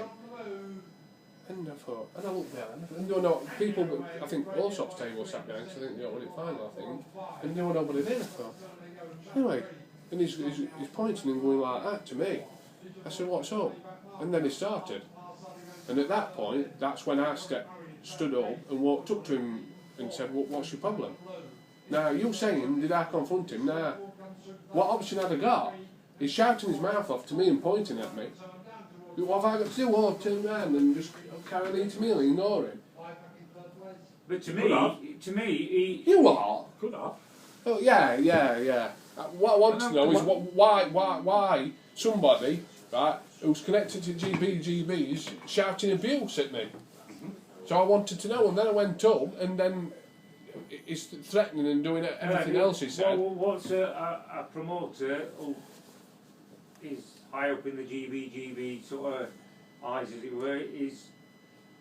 And I thought, and I looked there, and there were no people, but I think all sorts of tables sat down, because I think they don't want it final, I think, and there were nobody there, I thought. Anyway, and he's pointing and going like that to me. I said, what's up? And then he started. And at that point, that's when I stood up and walked up to him and said, what's your problem? Now, you saying, did I confront him? Now, what option had I got? He's shouting his mouth off to me and pointing at me. What have I got to do? Oh, turn around and just carry on eating meal and ignore him. But to me, You are. Could have. Oh, yeah. What I want to know is why somebody, right, who's connected to Gbgb is shouting abuse at me. So I wanted to know, and then I went up, and then he's threatening and doing everything else he said. Well, what's a promoter who is high up in the Gbgb sort of eyes, as it were, is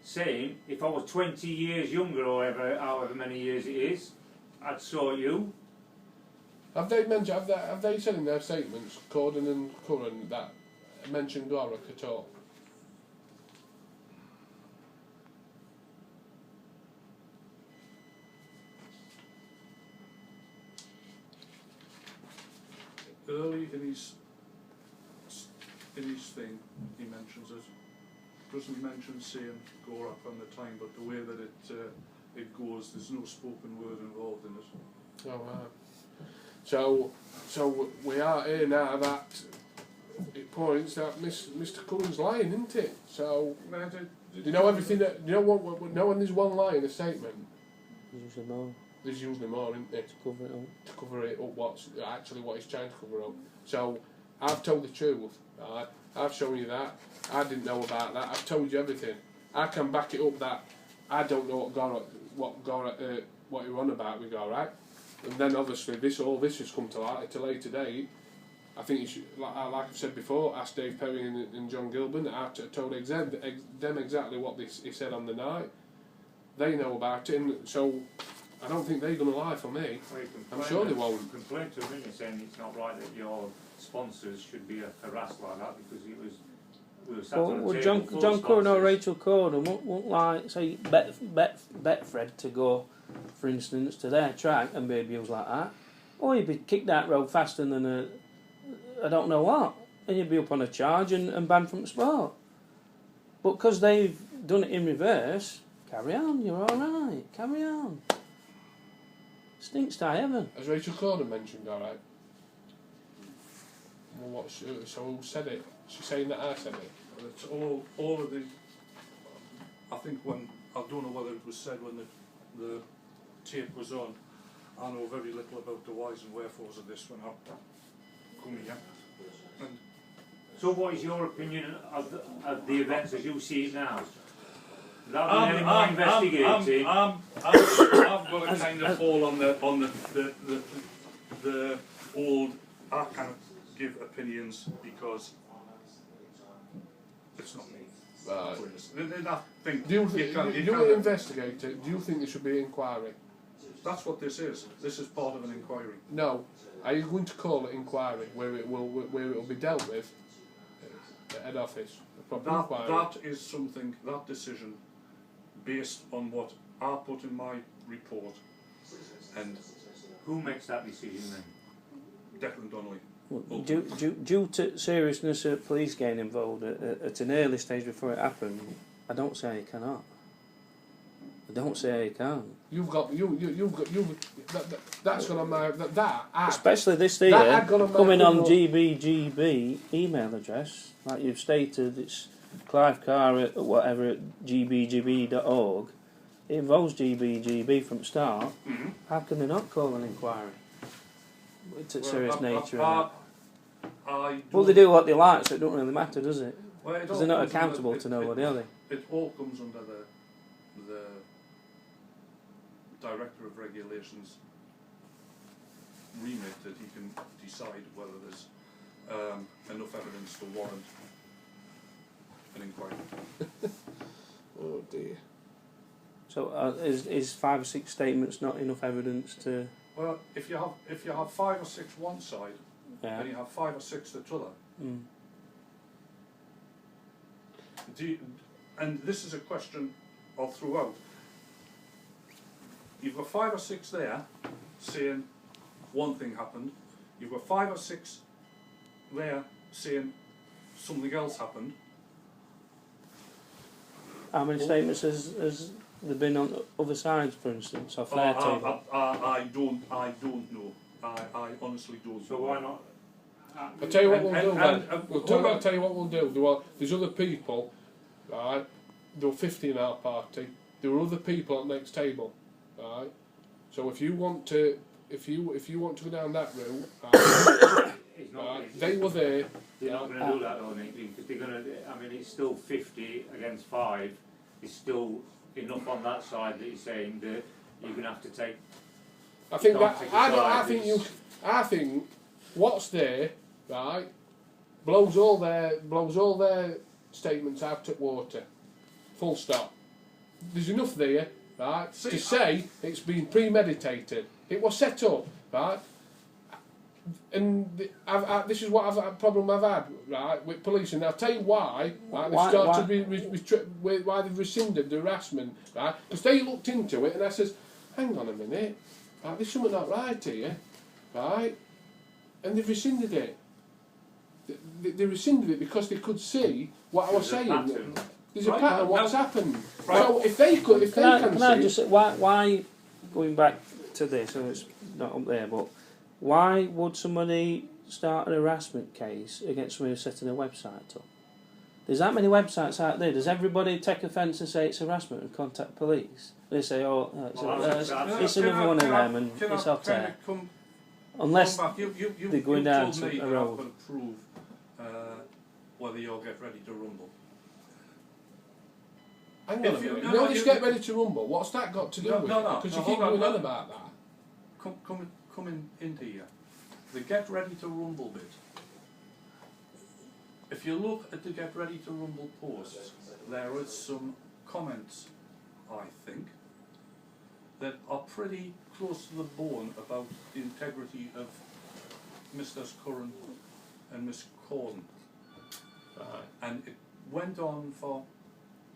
saying, if I was 20 years younger or however many years it is, I'd saw you. Have they said in their statements, Corden and Curran, that mentioned Gorak at all? Early in his thing, he mentions it. Doesn't mention seeing Gorak on the time, but the way that it goes, there's no spoken word involved in it. Oh, wow. So we are here now that it points that Mr. Cullen's lying, isn't it? So do you know everything that, do you know when there's one lie in a statement, Usually more there's usually more, isn't there? to cover it up. To cover it up, what he's trying to cover up. So I've told the truth, right? I've shown you that. I didn't know about that. I've told you everything. I can back it up that I don't know what you're on about with Gorak. And then obviously all this has come to light at a later date. I think you should, like I've said before, ask Dave Perry and John Gilbert. I told them exactly what he said on the night. They know about it, and so I don't think they're going to lie for me. I'm sure they won't. Complain to him saying it's not right that your sponsors should be harassed like that, because it was We were sat Well, on a would table full John of Curran or sponsors. Rachel Corden won't like, say, Betfred to go, for instance, to their track and be abused like that? Or you'd be kicked out road faster than I don't know what, and you'd be up on a charge and banned from the sport. But because they've done it in reverse, carry on, you're all right, carry on. Stinks to heaven. As Rachel Corden mentioned, alright. Well, so who said it? She's saying that I said it. It's all of the. I think when I don't know whether it was said when the tape was on. I know very little about the whys and wherefores of this when I come here. And So what is your opinion of the events as you see it now? Without doing any more investigating. I've got to kind of fall on the old. I can't give opinions because it's not me. Right. I think Do you can't- investigate it? Do you think there should be an inquiry? That's what this is. This is part of an inquiry. No. Are you going to call it inquiry where it will be dealt with at head office? A proper inquiry. That is something, that decision, based on what I put in my report, and Who makes that decision then? Declan Donnelly. Due to seriousness of police getting involved at an early stage before it happened, I don't say you cannot. I don't say you can't. That's gonna that Especially this here, that gonna coming on make Gbgb email address, like you've stated, it's Clive Carr at whatever at gbgb.org. It involves Gbgb from the start. Mm-hmm. How can they not call an inquiry? It's a serious nature. Well, they do what they like, so it don't really matter, does it? Well, Because they're not accountable to nobody, are they? It all comes under the Director of Regulations remit that he can decide whether there's enough evidence to warrant an inquiry. Oh dear. So is 5 or 6 statements not enough evidence to? Well, if you have 5 or 6 one side, Yeah. and you have 5 or 6 the other. Mm. And this is a question all throughout. You've got 5 or 6 there saying one thing happened. You've got 5 or 6 there saying something else happened. How many statements has there been on other sides, for instance, off their table? I don't know. I honestly don't So know. why not? I'll tell you what we'll do then. hold I'll on. tell you what we'll do. There's other people, right? There were 50 in our party. There were other people at the next table, right? So if you want to go down that route, right, It's not, right, they were there. they're not going to do that, though, Nick, because they're going to. I mean, it's still 50 against 5. It's still enough on that side that you're saying that you're going to have to take. I think Don't that take a I side, think what's there, right, blows all their statements out of water. Full stop. There's enough there, right, to say it's been premeditated. It was set up, right. And this is what problem I've had, right, with police, and I'll tell you why. Right, why they've rescinded the harassment, right? Because they looked into it, and I says, "Hang on a minute, right, there's something not right here, right?" And they've rescinded it. They rescinded it because they could see what I was saying. Pattern. There's a pattern. What's happened? Right. So if they could, if Can they I can see, just say, why going back to this, so it's not up there, but why would somebody start an harassment case against somebody who's setting a website up? There's that many websites out there. Does everybody take offence and say it's harassment and contact police? They say, it's another one of them and it's hot air. Unless they're going down told me a that road. I've got to prove whether you'll get ready to rumble. hang on a if you- minute. no, You no, just you- get ready to rumble. What's that got to do No, with no, it? no, Because no, you keep hold on, going on no. about that. Come in here. The get ready to rumble bit. If you look at the get ready to rumble posts, there is some comments, I think, that are pretty close to the bone about the integrity of Mr. Curran and Miss Corden. And went on for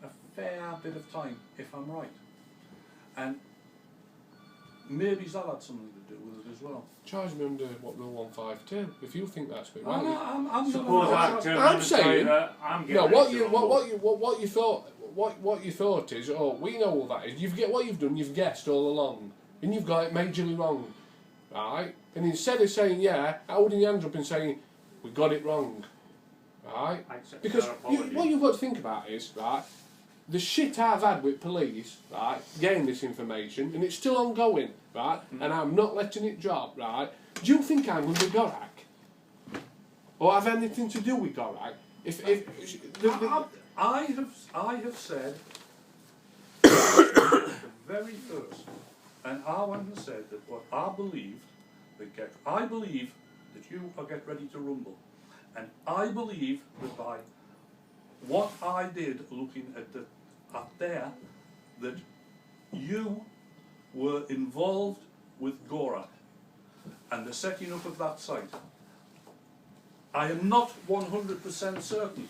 a fair bit of time, if I'm right. And maybe that had something to do with it as well. Charge me under what Rule 152. If you think that's been I'm right. not, I'm Suppose I not, turn I'm around and say saying- that I'm getting No, ready to rumble. what you thought is, oh, we know all that is. What you've done, you've guessed all along, and you've got it majorly wrong, right? And instead of saying yeah, holding your hands up and saying we got it wrong, right? I accept Because your apology. what you've got to think about is, right, the shit I've had with police, right, getting this information, and it's still ongoing, right, and I'm not letting it drop, right. Do you think I'm going to Gorak? Or have anything to do with Gorak? I have said the very first, and I went and said that what I believed I believe that you are get ready to rumble, and I believe that by what I did looking at there, that you were involved with Gorak and the setting up of that site. I am not 100% certain,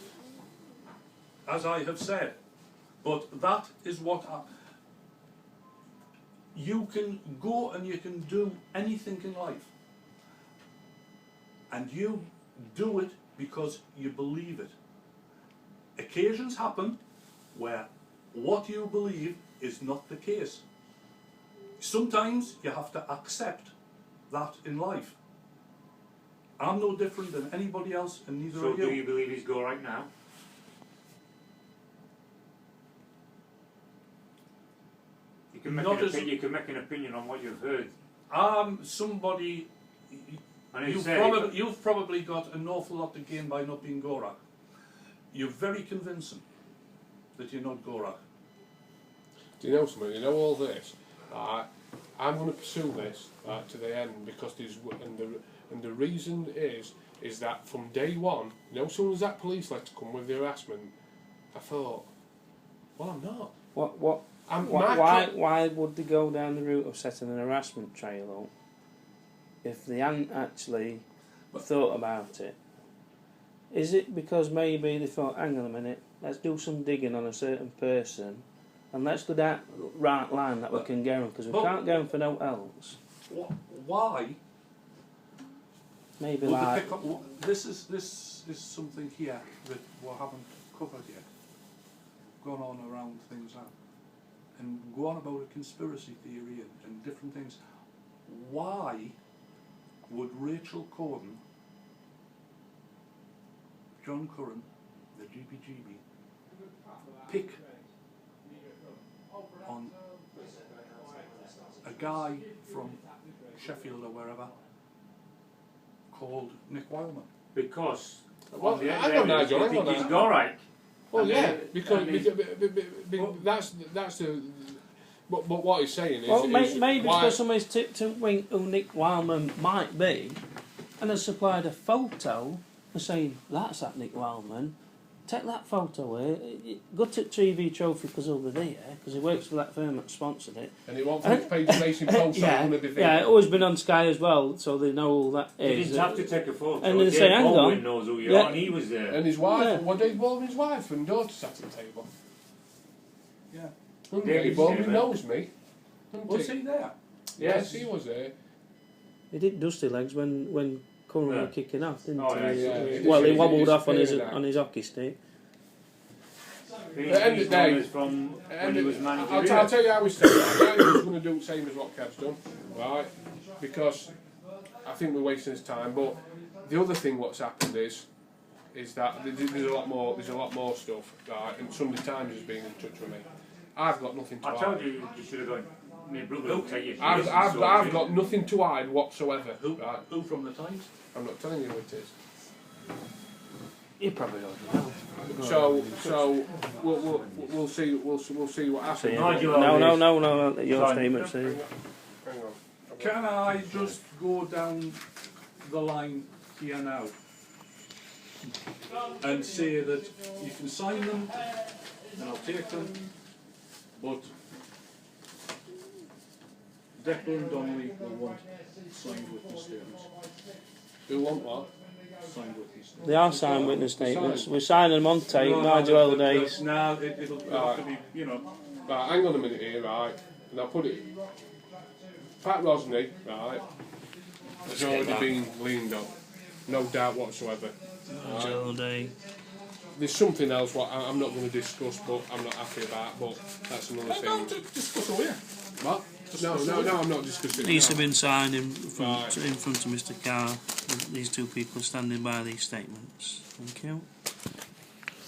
as I have said, but that is what you can go and you can do anything in life, and you do it because you believe it. Occasions happen where what you believe is not the case. Sometimes you have to accept that in life. I'm no different than anybody else, and neither So are you. do you believe he's go right now? You can make an opinion on what you've heard. Somebody. And You've probably got an awful lot to gain by not being Gorak. You're very convincing that you're not Gorak. Do you know something? You know all this. I'm going to pursue this to the end because the reason is that from day one, you know, as soon as that police letter come with the harassment, I thought, well, I'm not. Why would they go down the route of setting an harassment trail up if they hadn't actually thought about it? Is it because maybe they thought, hang on a minute, let's do some digging on a certain person and let's do that right line that we can get them, because we can't get them for no else? Why? Maybe Would they like... pick up, this is something here that we haven't covered yet. Gone on around things out. And go on about a conspiracy theory and different things. Why would Rachel Corden, John Curran, the Gbgb, pick on a guy from Sheffield or wherever called Nick Wildman? Because Well, the hang on now, John, you hang on think he's now. go right. Well, And yeah, they- because and they- that's the. But what he's saying is, Well, maybe why, because somebody's tipped and winked who Nick Wildman might be and has supplied a photo and saying, that's that Nick Wildman, take that photo away, go to TV Trophy because he'll be there, because he works for that firm that sponsored it. and it won't front page Racing Post. Yeah, it's always been on Sky as well, so they know all that They is. didn't have to take a photo. And they say, Dave hang Baldwin on. knows who you Yeah. are, and he was there. And his wife, Yeah. what Dave Baldwin's wife and daughter sat at the table. Yeah. And David Dave Baldwin Stephen. knows me. Doesn't Was he? he there? Yes, he was there. He did dusty legs when Curran Yeah. were kicking off, didn't Oh, he? yeah, yeah. Well, he He wobbled off on disappeared his hockey stick. He's At the end of the day- known as from when he was manager. I'll tell you how we started. I was going to do the same as what Kev's done, right? Because I think we're wasting his time. But the other thing what's happened is that there's a lot more stuff, right? And Sunday Times has been in touch with me. I've got nothing to I hide. told you you should have gone. My brother will take you. I've got nothing to hide whatsoever. Right? Who from the Times? I'm not telling you who it is. You probably already know. So we'll see what happens. Nigel No, your Fine. statement, Steve. Hang on. Can I just go down the line here now and say that you can sign them and I'll take them, but Declan Donnelly will want signed witness statements. Who want what? signed witness statements. They are signed witness statements. Signed. We're signing them on tape, mind your old days. No, it'll have to be, you know. Right, hang on a minute here, right, and I'll put it. Pat Rosney, right, has already been leaned on, no doubt whatsoever. Mind your old days. There's something else what I'm not going to discuss, but I'm not happy about, but that's another No, thing. discuss all, yeah. What? No, I'm not discussing These have that. been signed in front, Right. in front of Mr. Carr. These two people standing by these statements. Thank you.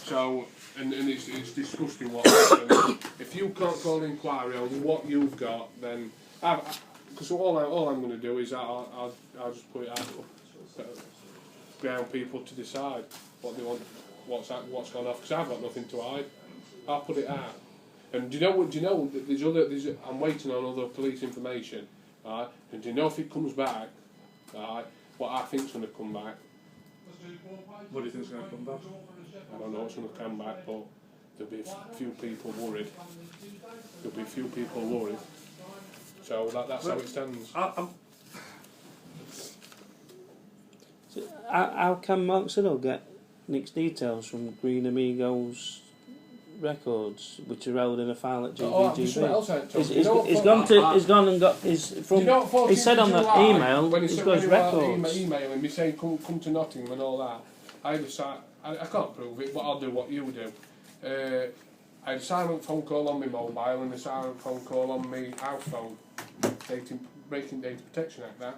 So, and it's disgusting what happened. If you can't call an inquiry on what you've got, then because all I'm going to do is I'll just put it out for ground people to decide what they want, what's gone off. Because I've got nothing to hide. I'll put it out. And do you know that I'm waiting on other police information, right? And do you know if it comes back, right? What I think's going to come back. What do you think's going to come back? I don't know what's going to come back, but there'll be a few people worried. There'll be a few people worried. So that's how it stands. So how can Mark Siddle get Nick's details from Green Amigos records, which are held in a file at Oh, there's something Gbgb? else I told you. He's gone and got his from. Do you know what, He said on the 14th of July, email when he's he got his records. emailing me saying come to Nottingham and all that, I can't prove it, but I'll do what you do. I had a silent phone call on my mobile and a silent phone call on my house phone, breaking Data Protection Act. That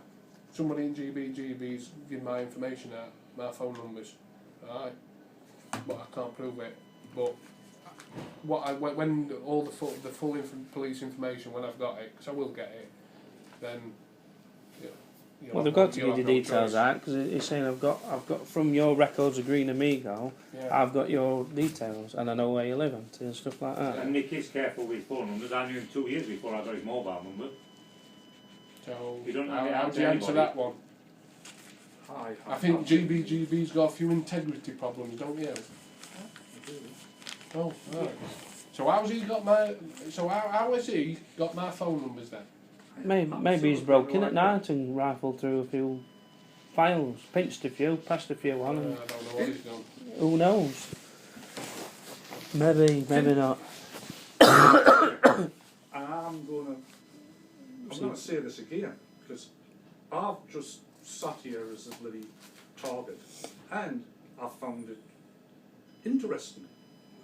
somebody in Gbg's given my information out, my phone numbers, right? But I can't prove it. But when all the full police information, when I've got it, because I will get it, then Well, they've got to give you details out because he's saying I've got from your records of Green Amigo, Yeah. I've got your details and I know where you live and stuff like that. And Nick is careful with his phone numbers. I knew him 2 years before I got his mobile number. So You don't have it how out do you to answer anybody. that one? I think Gbg's got a few integrity problems, don't you? Oh, right. So how has he got my? So how has he got my phone numbers then? Maybe he's broke in at night and rifled through a few files, pinched a few, passed a few on, I and don't know what he's done. who knows? Maybe not. I'm gonna say this again because I've just sat here as a bloody target, and I found it interesting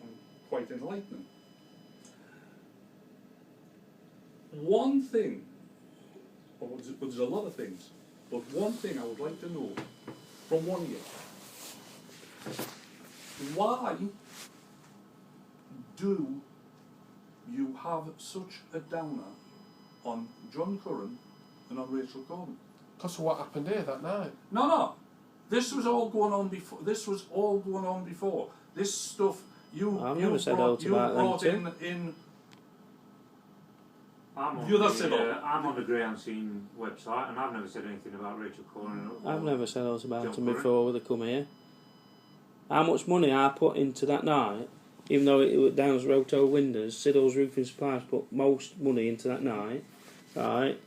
and quite enlightening. One thing, or there's a lot of things, but one thing I would like to know from one year: why do you have such a downer on John Curran and on Rachel Corbin? Because of what happened here that night. No. This was all going on before. This stuff I've never said out about brought them in. I'm on, You that's it, I'm on the Graham Scene website and I've never said anything about Rachel Corrin. I've never said out about John them Curran. before they come here. How much money I put into that night, even though it was down as Roto Windows, Siddle's Roofing Supplies put most money into that night, right?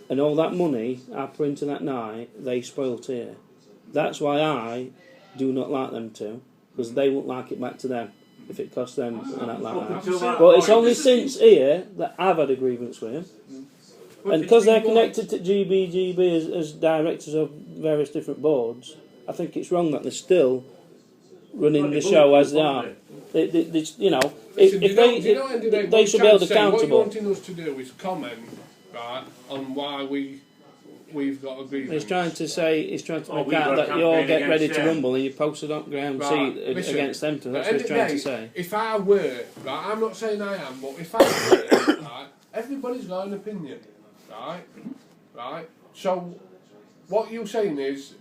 And all that money I put into that night, they spoilt here. That's why I do not like them two, because they won't like it back to them if it costs them and that like that. But it's only since here that I've had a grievance with him. And because they're connected to Gbgb as directors of various different boards, I think it's wrong that they're still running the show as they are. They you know, Listen, if they should be held What accountable. you're wanting us to do is comment, right, on why we've got a grievance. He's trying to Oh, make we've out got a that you all campaign get ready against to them. rumble and you posted up Graham Right, C listen, against them too. That's at what the he's end trying of to the say. day, if I were, right, I'm not saying I am, but if I were, right, everybody's got an opinion, right? Right? So, what you're saying is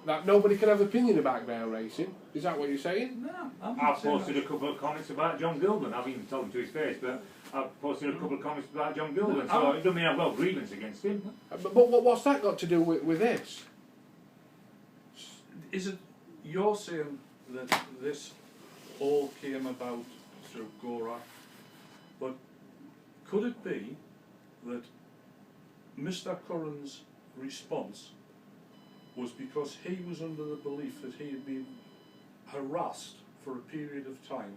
that nobody can have an opinion about ground racing? Is that what you're saying? No, I'm I've not saying posted a couple of comments about John Gilden. I've even told him to his face, but I've posted a couple of comments about John Gilden. So it doesn't mean I've got a grievance against him. But what's that got to do with this? Is it you're saying that this all came about through Gora, but could it be that Mr. Curran's response was because he was under the belief that he had been harassed for a period of time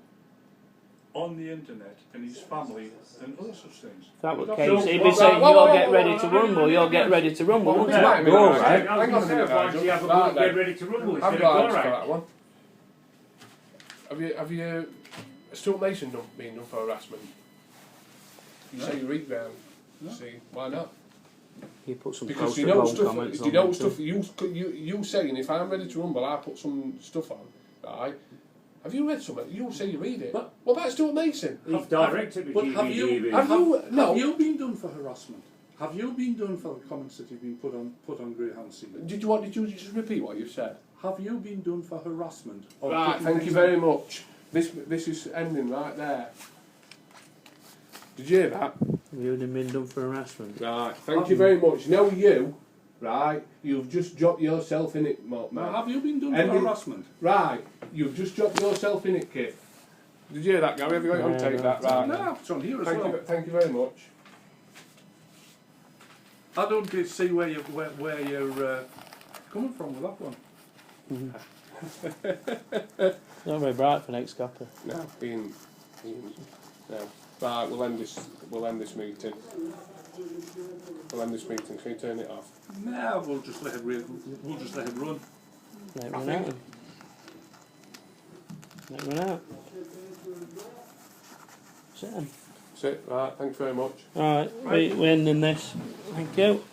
on the internet and his family and other such things. If that were the But case, that's- he'd be saying, you'll get ready to rumble, you'll get ready to rumble, wouldn't Yeah. it? Go, Yeah. right? Hang on a minute, Why don't you have a Nigel. book, get ready to rumble I've instead of got go answers for right? that one. Have you Stuart Mason been done for harassment? You say you read round. No. See, why not? You put some Because post you know home stuff. comments You on know there stuff. too. You saying if I'm ready to rumble, I put some stuff on. Right? Have you read something? You say you read it. But- What about Stuart Mason? He's directed to But have you, Gbgb. Have you- no. have you been done for harassment? Have you been done for the comments that have been put on Greyhound CV? Did you just repeat what you said? Have you been done for harassment? Or Right. putting Thank you things- very much. This is ending right there. Did you hear that? You'd have been done for harassment. Right. Thank you very much. Now you, right? You've just dropped yourself in it, Now, man. have you been done And for you- harassment? Right. You've just dropped yourself in it, kid. Did you hear that, Gary? Have you got it on Yeah, tape? no, That right? No, it's on here as Thank well. you. Thank you very much. I don't get see where you're coming from with that one. Not very bright for next copper. No, Ian. No. Right. We'll end this. We'll end this meeting. We'll end this meeting. Can you turn it off? Nah, we'll just let it run. Let it I run think- out. Let it run out. Sit then. That's it. Right. Thanks very much. Alright, we're ending this. Thank you.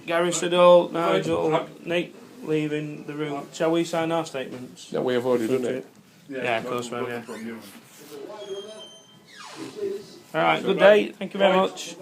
Gary Siddall, Nigel, Nick leaving the room. Shall we sign our statements? No, we have already done it. Yeah, of course, we'll well, yeah. from you. Alright, good day. Thank you very much.